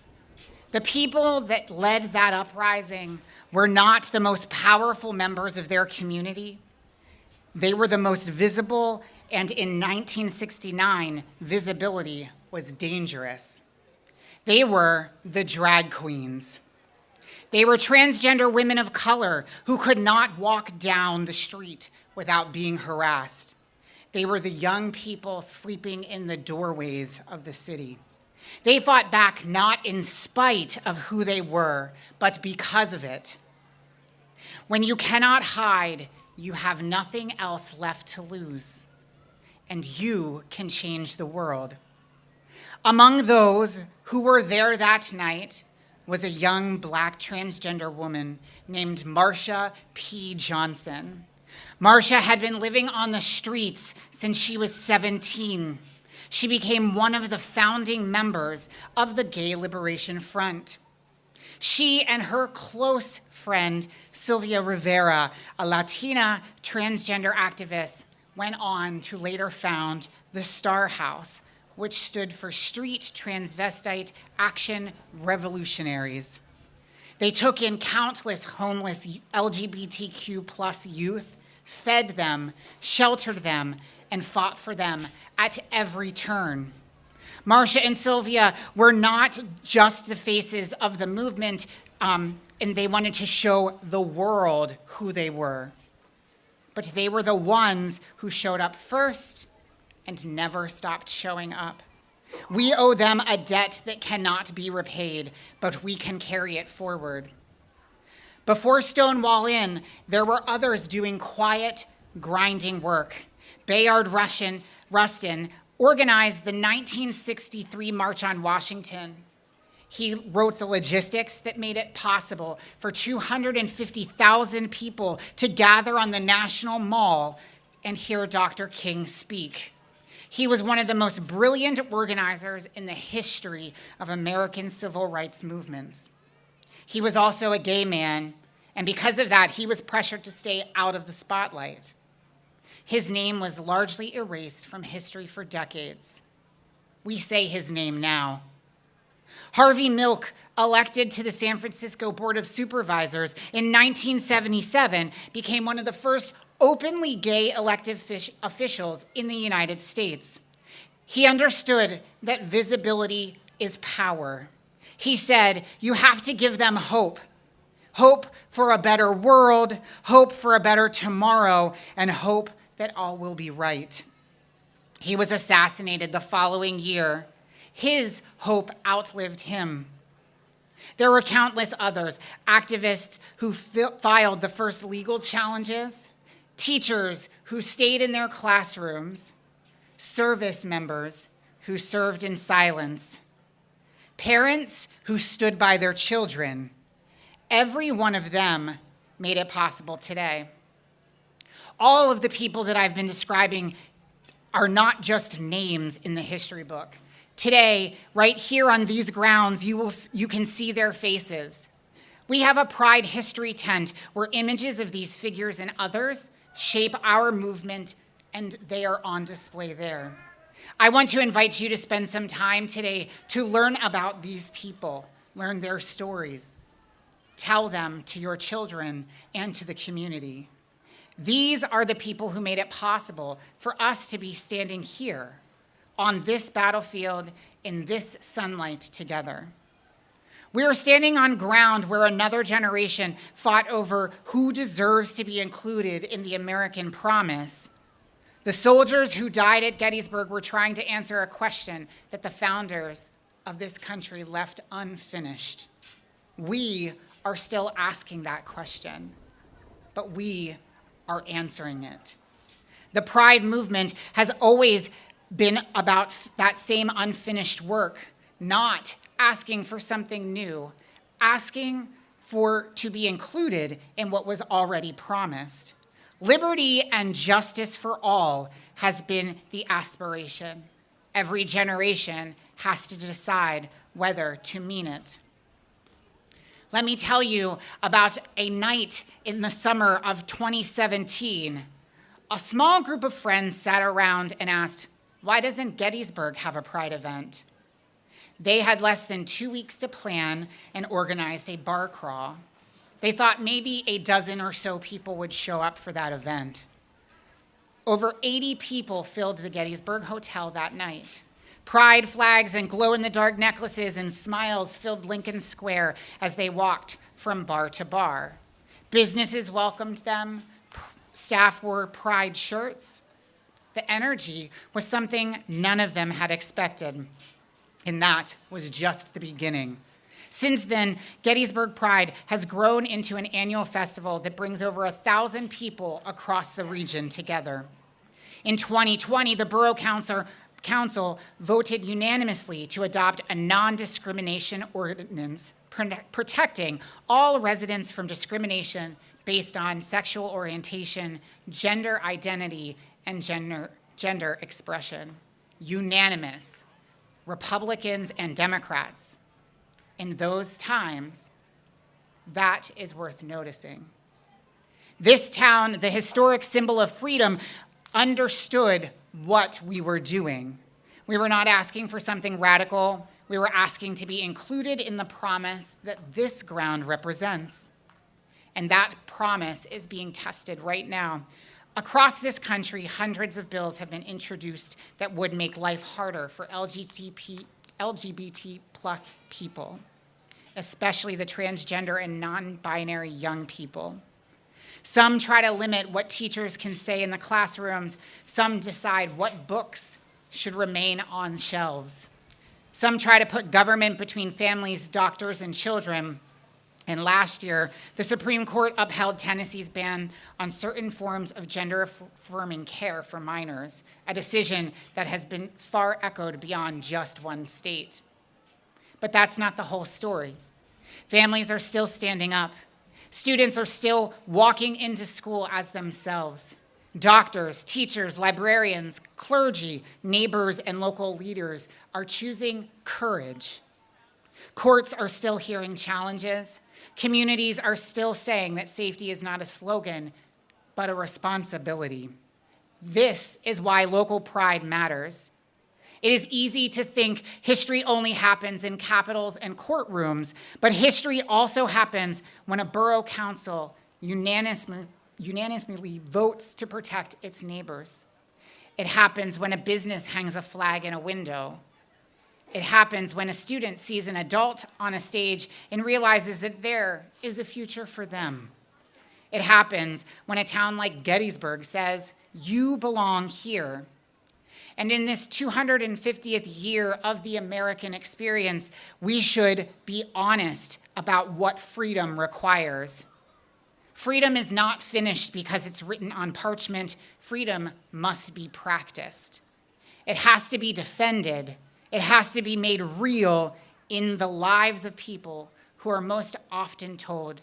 The people that led that uprising were not the most powerful members of their community. They were the most visible, and in 1969, visibility was dangerous. They were the drag queens. They were transgender women of color who could not walk down the street without being harassed. They were the young people sleeping in the doorways of the city. They fought back not in spite of who they were, but because of it. When you cannot hide, you have nothing else left to lose, and you can change the world. Among those who were there that night was a young Black transgender woman named Marsha P. Johnson. Marsha had been living on the streets since she was 17. She became one of the founding members of the Gay Liberation Front. She and her close friend, Sylvia Rivera, a Latina transgender activist, went on to later found the Star House, which stood for Street Transvestite Action Revolutionaries. They took in countless homeless LGBTQ plus youth, fed them, sheltered them, and fought for them at every turn. Marcia and Sylvia were not just the faces of the movement, and they wanted to show the world who they were. But they were the ones who showed up first and never stopped showing up. We owe them a debt that cannot be repaid, but we can carry it forward. Before Stonewall Inn, there were others doing quiet, grinding work. Bayard Rustin organized the 1963 March on Washington. He wrote the logistics that made it possible for 250,000 people to gather on the National Mall and hear Dr. King speak. He was one of the most brilliant organizers in the history of American civil rights movements. He was also a gay man, and because of that, he was pressured to stay out of the spotlight. His name was largely erased from history for decades. We say his name now. Harvey Milk, elected to the San Francisco Board of Supervisors in 1977, became one of the first openly gay elected officials in the United States. He understood that visibility is power. He said, you have to give them hope. Hope for a better world, hope for a better tomorrow, and hope that all will be right. He was assassinated the following year. His hope outlived him. There were countless others, activists who filed the first legal challenges, teachers who stayed in their classrooms, service members who served in silence, parents who stood by their children. Every one of them made it possible today. All of the people that I've been describing are not just names in the history book. Today, right here on these grounds, you can see their faces. We have a Pride history tent where images of these figures and others shape our movement, and they are on display there. I want to invite you to spend some time today to learn about these people, learn their stories, tell them to your children and to the community. These are the people who made it possible for us to be standing here on this battlefield in this sunlight together. We are standing on ground where another generation fought over who deserves to be included in the American promise. The soldiers who died at Gettysburg were trying to answer a question that the founders of this country left unfinished. We are still asking that question, but we are answering it. The Pride movement has always been about that same unfinished work, not asking for something new, asking to be included in what was already promised. Liberty and justice for all has been the aspiration. Every generation has to decide whether to mean it. Let me tell you about a night in the summer of 2017. A small group of friends sat around and asked, why doesn't Gettysburg have a Pride event? They had less than 2 weeks to plan and organized a bar crawl. They thought maybe a dozen or so people would show up for that event. Over 80 people filled the Gettysburg Hotel that night. Pride flags and glow-in-the-dark necklaces and smiles filled Lincoln Square as they walked from bar to bar. Businesses welcomed them. Staff wore Pride shirts. The energy was something none of them had expected, and that was just the beginning. Since then, Gettysburg Pride has grown into an annual festival that brings over 1,000 people across the region together. In 2020, the Borough Council voted unanimously to adopt a non-discrimination ordinance protecting all residents from discrimination based on sexual orientation, gender identity, and gender expression. Unanimous. Republicans and Democrats. In those times, that is worth noticing. This town, the historic symbol of freedom, understood what we were doing. We were not asking for something radical. We were asking to be included in the promise that this ground represents. And that promise is being tested right now. Across this country, hundreds of bills have been introduced that would make life harder for LGBT plus people, especially the transgender and non-binary young people. Some try to limit what teachers can say in the classrooms. Some decide what books should remain on shelves. Some try to put government between families, doctors, and children. And last year, the Supreme Court upheld Tennessee's ban on certain forms of gender-affirming care for minors, a decision that has been far echoed beyond just one state. But that's not the whole story. Families are still standing up. Students are still walking into school as themselves. Doctors, teachers, librarians, clergy, neighbors, and local leaders are choosing courage. Courts are still hearing challenges. Communities are still saying that safety is not a slogan, but a responsibility. This is why local pride matters. It is easy to think history only happens in capitals and courtrooms, but history also happens when a borough council unanimously votes to protect its neighbors. It happens when a business hangs a flag in a window. It happens when a student sees an adult on a stage and realizes that there is a future for them. It happens when a town like Gettysburg says, "You belong here." And in this 250th year of the American experience, we should be honest about what freedom requires. Freedom is not finished because it's written on parchment. Freedom must be practiced. It has to be defended. It has to be made real in the lives of people who are most often told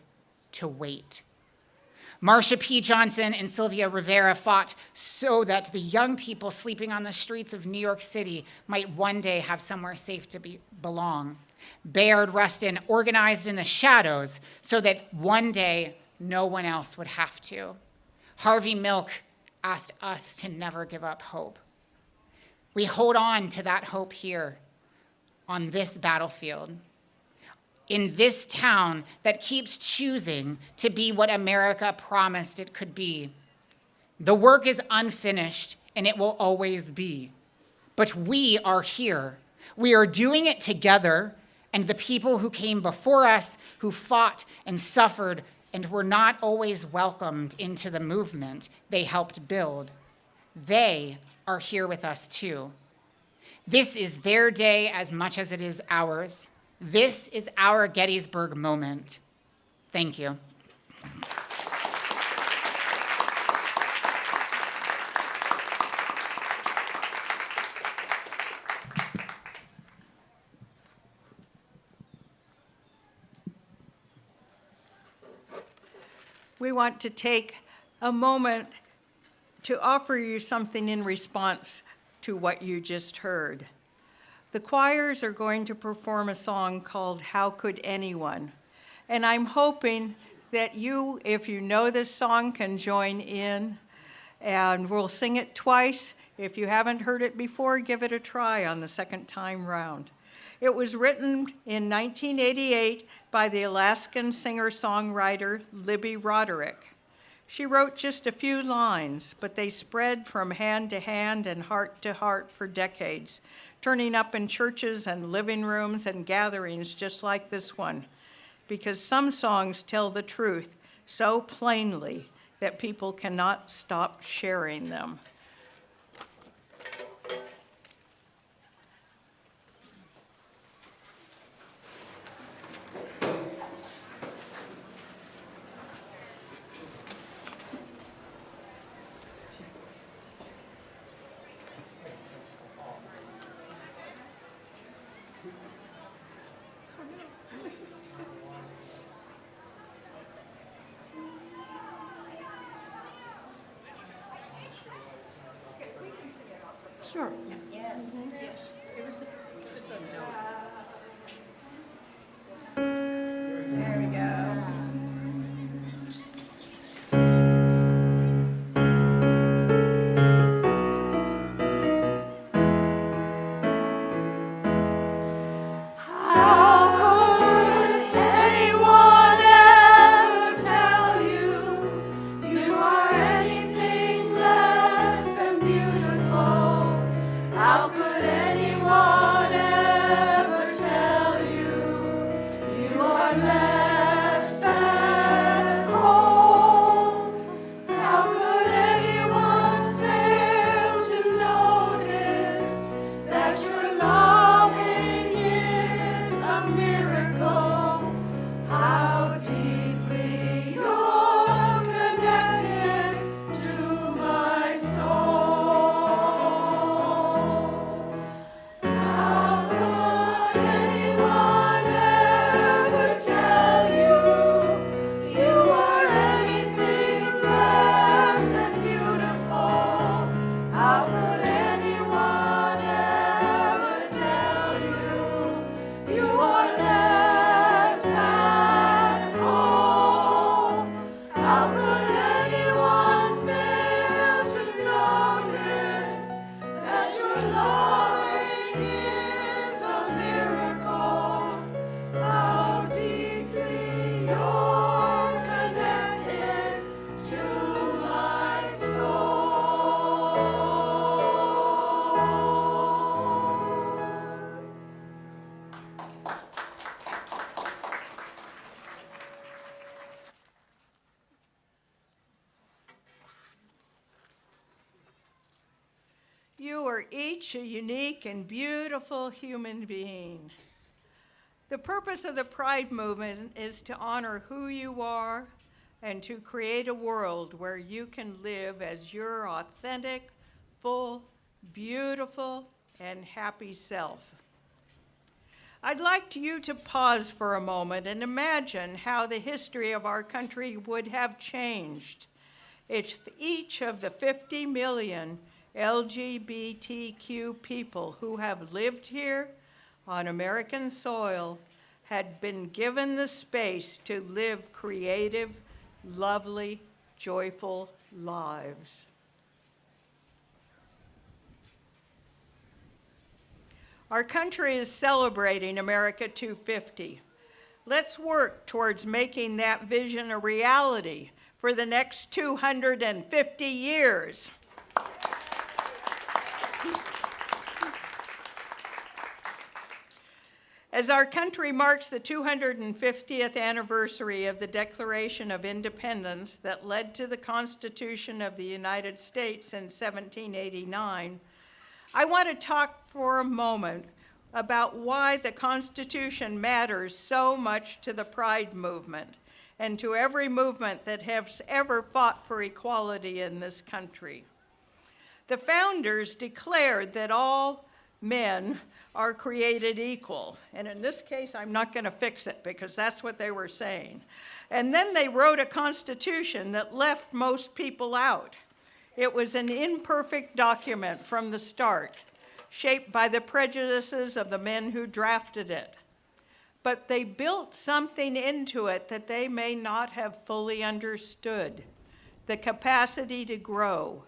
to wait. Marsha P. Johnson and Sylvia Rivera fought so that the young people sleeping on the streets of New York City might one day have somewhere safe to belong. Bayard Rustin organized in the shadows so that one day no one else would have to. Harvey Milk asked us to never give up hope. We hold on to that hope here on this battlefield, in this town that keeps choosing to be what America promised it could be. The work is unfinished, and it will always be. But we are here. We are doing it together, and the people who came before us, who fought and suffered and were not always welcomed into the movement they helped build, they are here with us too. This is their day as much as it is ours. This is our Gettysburg moment. Thank you. We want to take a moment to offer you something in response to what you just heard. The choirs are going to perform a song called "How Could Anyone?" And I'm hoping that you, if you know this song, can join in, and we'll sing it twice. If you haven't heard it before, give it a try on the second time round. It was written in 1988 by the Alaskan singer-songwriter Libby Roderick. She wrote just a few lines, but they spread from hand to hand and heart to heart for decades, turning up in churches and living rooms and gatherings just like this one, because some songs tell the truth so plainly that people cannot stop sharing them. Sure. There we go. You are each a unique and beautiful human being. The purpose of the Pride movement is to honor who you are and to create a world where you can live as your authentic, full, beautiful, and happy self. I'd like you to pause for a moment and imagine how the history of our country would have changed if each of the 50 million LGBTQ people who have lived here on American soil had been given the space to live creative, lovely, joyful lives. Our country is celebrating America 250. Let's work towards making that vision a reality for the next 250 years. As our country marks the 250th anniversary of the Declaration of Independence that led to the Constitution of the United States in 1789, I want to talk for a moment about why the Constitution matters so much to the Pride movement and to every movement that has ever fought for equality in this country. The founders declared that all men are created equal. And in this case, I'm not going to fix it because that's what they were saying. And then they wrote a constitution that left most people out. It was an imperfect document from the start, shaped by the prejudices of the men who drafted it. But they built something into it that they may not have fully understood, the capacity to grow.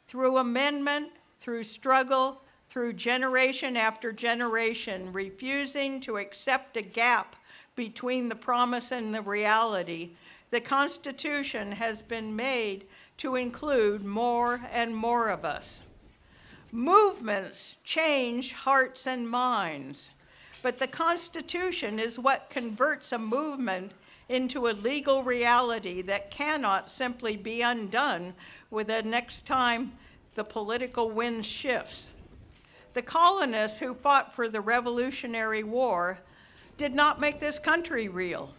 Through amendment, through struggle, through generation after generation, refusing to accept a gap between the promise and the reality, the Constitution has been made to include more and more of us. Movements change hearts and minds, but the Constitution is what converts a movement into a legal reality that cannot simply be undone with the next time the political wind shifts. The colonists who fought for the Revolutionary War did not make this country real.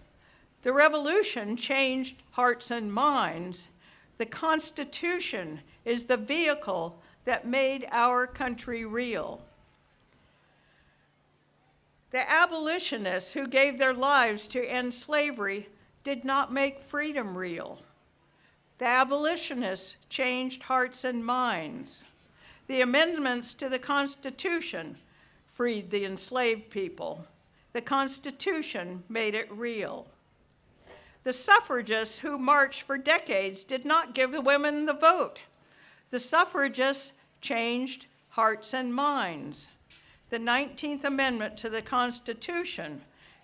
The Revolution changed hearts and minds. The Constitution is the vehicle that made our country real. The abolitionists who gave their lives to end slavery did not make freedom real. The abolitionists changed hearts and minds. The amendments to the Constitution freed the enslaved people. The Constitution made it real. The suffragists who marched for decades did not give the women the vote. The suffragists changed hearts and minds. The 19th Amendment to the Constitution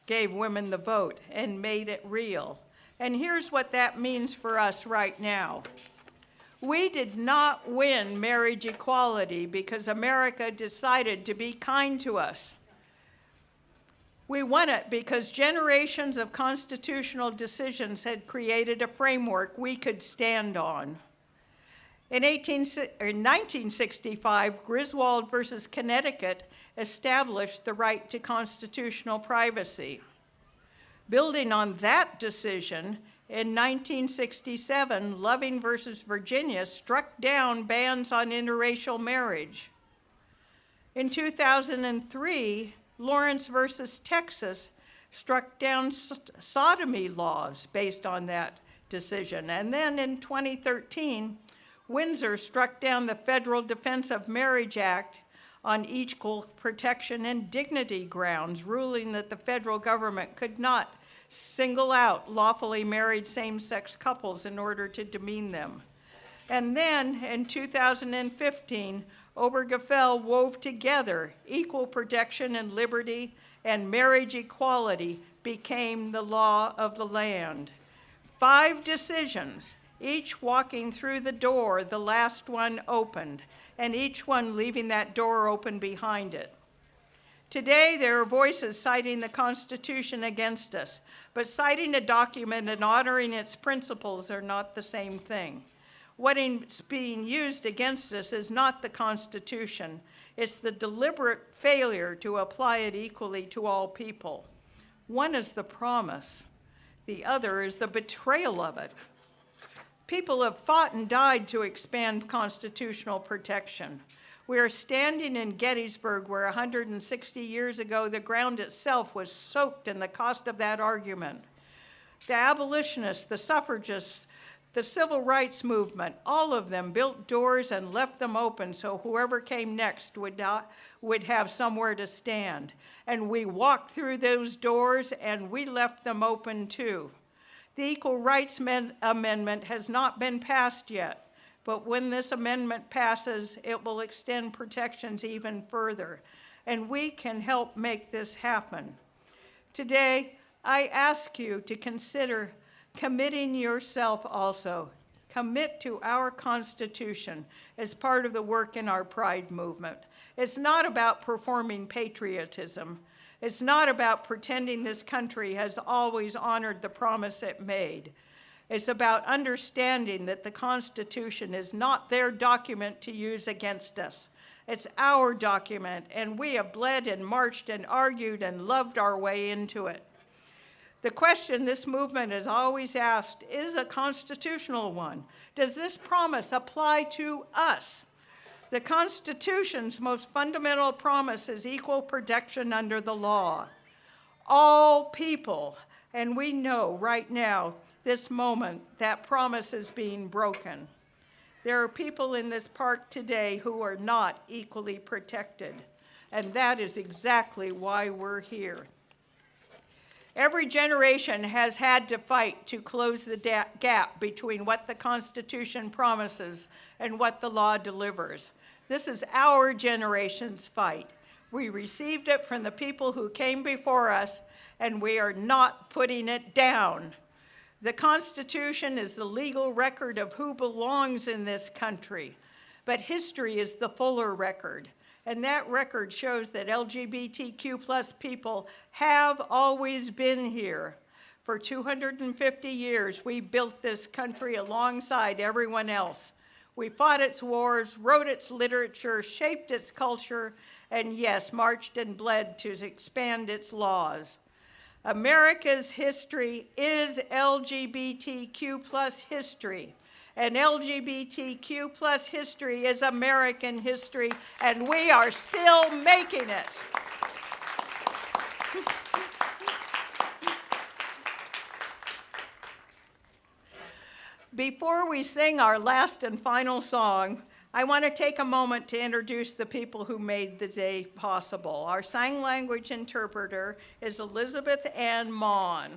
gave women the vote and made it real. And here's what that means for us right now. We did not win marriage equality because America decided to be kind to us. We won it because generations of constitutional decisions had created a framework we could stand on. In 1965, Griswold versus Connecticut established the right to constitutional privacy. Building on that decision, in 1967, Loving versus Virginia struck down bans on interracial marriage. In 2003, Lawrence versus Texas struck down sodomy laws based on that decision. And then in 2013, Windsor struck down the Federal Defense of Marriage Act on equal protection and dignity grounds, ruling that the federal government could not single out lawfully married same-sex couples in order to demean them. And then in 2015, Obergefell wove together equal protection and liberty, and marriage equality became the law of the land. 5 decisions, each walking through the door the last one opened, and each one leaving that door open behind it. Today, there are voices citing the Constitution against us, but citing a document and honoring its principles are not the same thing. What is being used against us is not the Constitution. It's the deliberate failure to apply it equally to all people. One is the promise. The other is the betrayal of it. People have fought and died to expand constitutional protection. We are standing in Gettysburg, where 160 years ago the ground itself was soaked in the cost of that argument. The abolitionists, the suffragists, the civil rights movement, all of them built doors and left them open so whoever came next would have somewhere to stand. And we walked through those doors and we left them open too. The Equal Rights Amendment has not been passed yet, but when this amendment passes, it will extend protections even further, and we can help make this happen. Today, I ask you to consider committing yourself also. Commit to our Constitution as part of the work in our Pride movement. It's not about performing patriotism. It's not about pretending this country has always honored the promise it made. It's about understanding that the Constitution is not their document to use against us. It's our document, and we have bled and marched and argued and loved our way into it. The question this movement has always asked is a constitutional one. Does this promise apply to us? The Constitution's most fundamental promise is equal protection under the law. All people, and we know right now, this moment, that promise is being broken. There are people in this park today who are not equally protected, and that is exactly why we're here. Every generation has had to fight to close the gap between what the Constitution promises and what the law delivers. This is our generation's fight. We received it from the people who came before us, and we are not putting it down. The Constitution is the legal record of who belongs in this country, but history is the fuller record. And that record shows that LGBTQ+ people have always been here. For 250 years, we built this country alongside everyone else. We fought its wars, wrote its literature, shaped its culture, and yes, marched and bled to expand its laws. America's history is LGBTQ+ history. And LGBTQ+ history is American history, and we are still making it. Before we sing our last and final song, I want to take a moment to introduce the people who made the day possible. Our sign language interpreter is Elizabeth Ann Mon.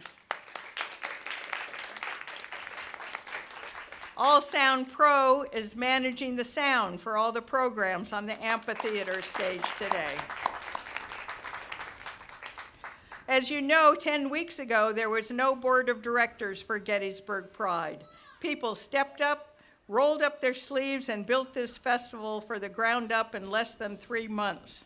All Sound Pro is managing the sound for all the programs on the amphitheater stage today. As you know, 10 weeks ago, there was no board of directors for Gettysburg Pride. People stepped up, rolled up their sleeves, and built this festival for the ground up in less than 3 months.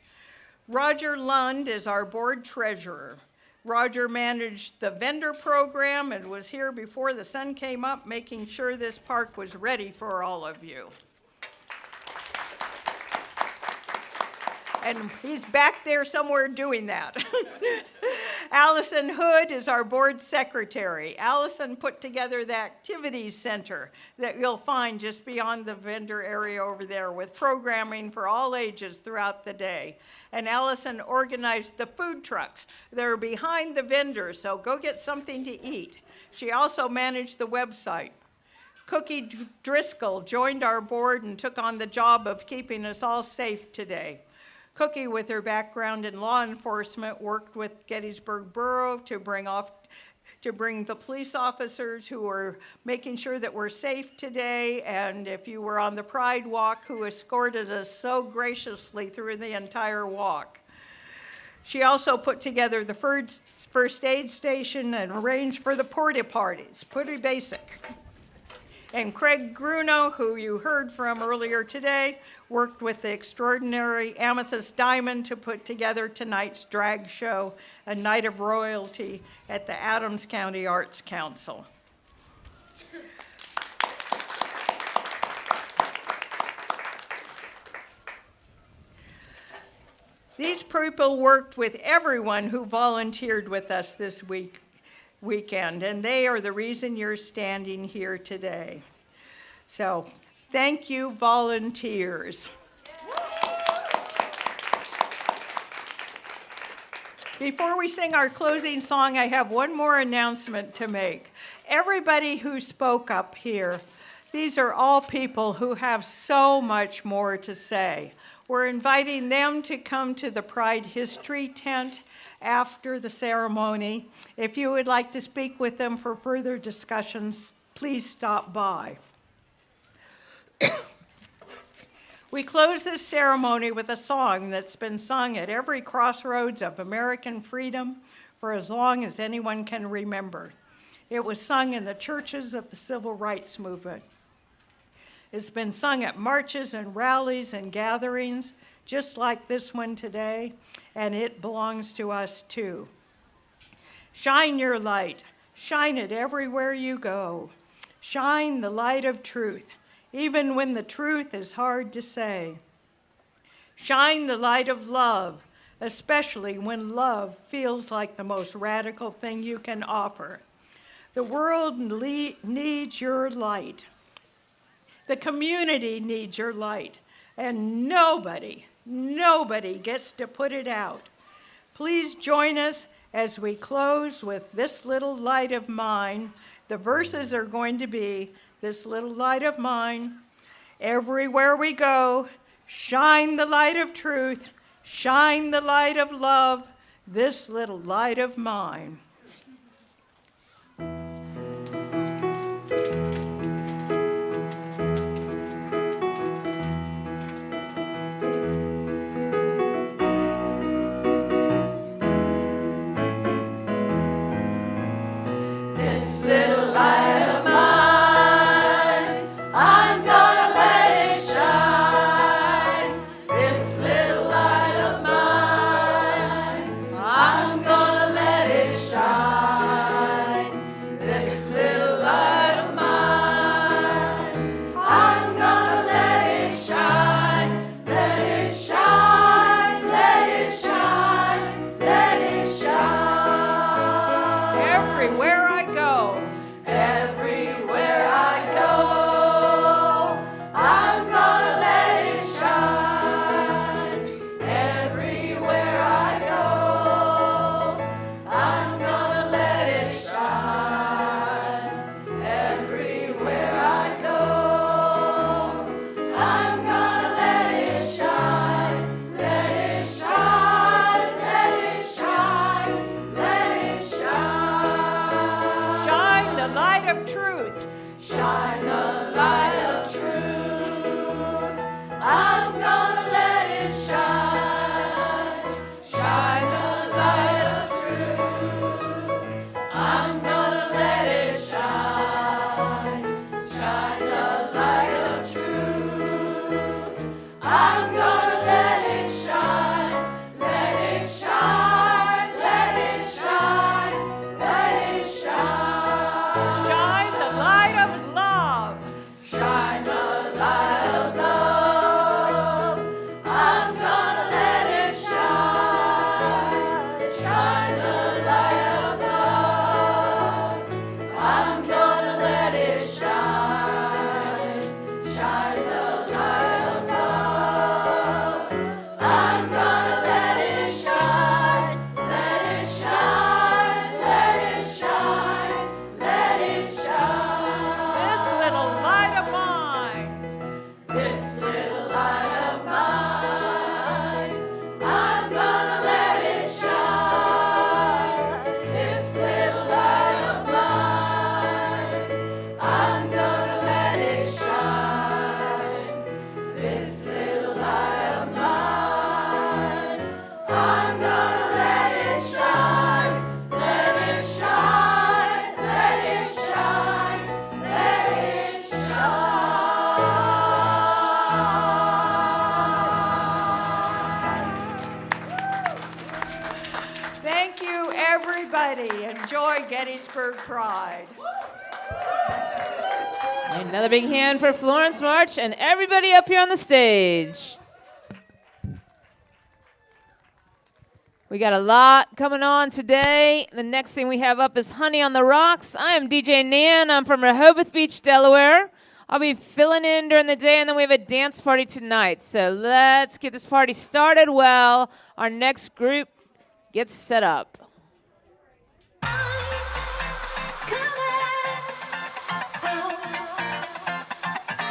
Roger Lund is our board treasurer. Roger managed the vendor program and was here before the sun came up, making sure this park was ready for all of you. And he's back there somewhere doing that. Alison Hood is our board secretary. Alison put together the activities center that you'll find just beyond the vendor area over there with programming for all ages throughout the day. And Alison organized the food trucks that are behind the vendors, so go get something to eat. She also managed the website. Cookie Driscoll joined our board and took on the job of keeping us all safe today. Cookie, with her background in law enforcement, worked with Gettysburg Borough to bring to bring the police officers who are making sure that we're safe today, and if you were on the Pride Walk, who escorted us so graciously through the entire walk. She also put together the first aid station and arranged for the porta potties, pretty basic. And Craig Gruno, who you heard from earlier today, worked with the extraordinary Amethyst Diamond to put together tonight's drag show, A Night of Royalty, at the Adams County Arts Council. These people worked with everyone who volunteered with us this weekend, and they are the reason you're standing here today. So, thank you, volunteers. Before we sing our closing song, I have one more announcement to make. Everybody who spoke up here, these are all people who have so much more to say. We're inviting them to come to the Pride History Tent after the ceremony. If you would like to speak with them for further discussions, please stop by. We close this ceremony with a song that's been sung at every crossroads of American freedom for as long as anyone can remember. It was sung in the churches of the Civil Rights Movement. It's been sung at marches and rallies and gatherings, just like this one today, and it belongs to us too. Shine your light, shine it everywhere you go. Shine the light of truth, even when the truth is hard to say. Shine the light of love, especially when love feels like the most radical thing you can offer. The world needs your light. The community needs your light, and nobody gets to put it out. Please join us as we close with This Little Light of Mine. The verses are going to be, this little light of mine, everywhere we go, shine the light of truth, shine the light of love, this little light of mine. I'm gonna let it shine. enjoy Gettysburg Pride. Another big hand for Florence March and everybody up here on the stage. We got a lot coming on today. The next thing we have up is Honey on the Rocks. I am DJ Nan. I'm from Rehoboth Beach, Delaware. I'll be filling in during the day, and then we have a dance party tonight. So let's get this party started well. Our next group gets set up.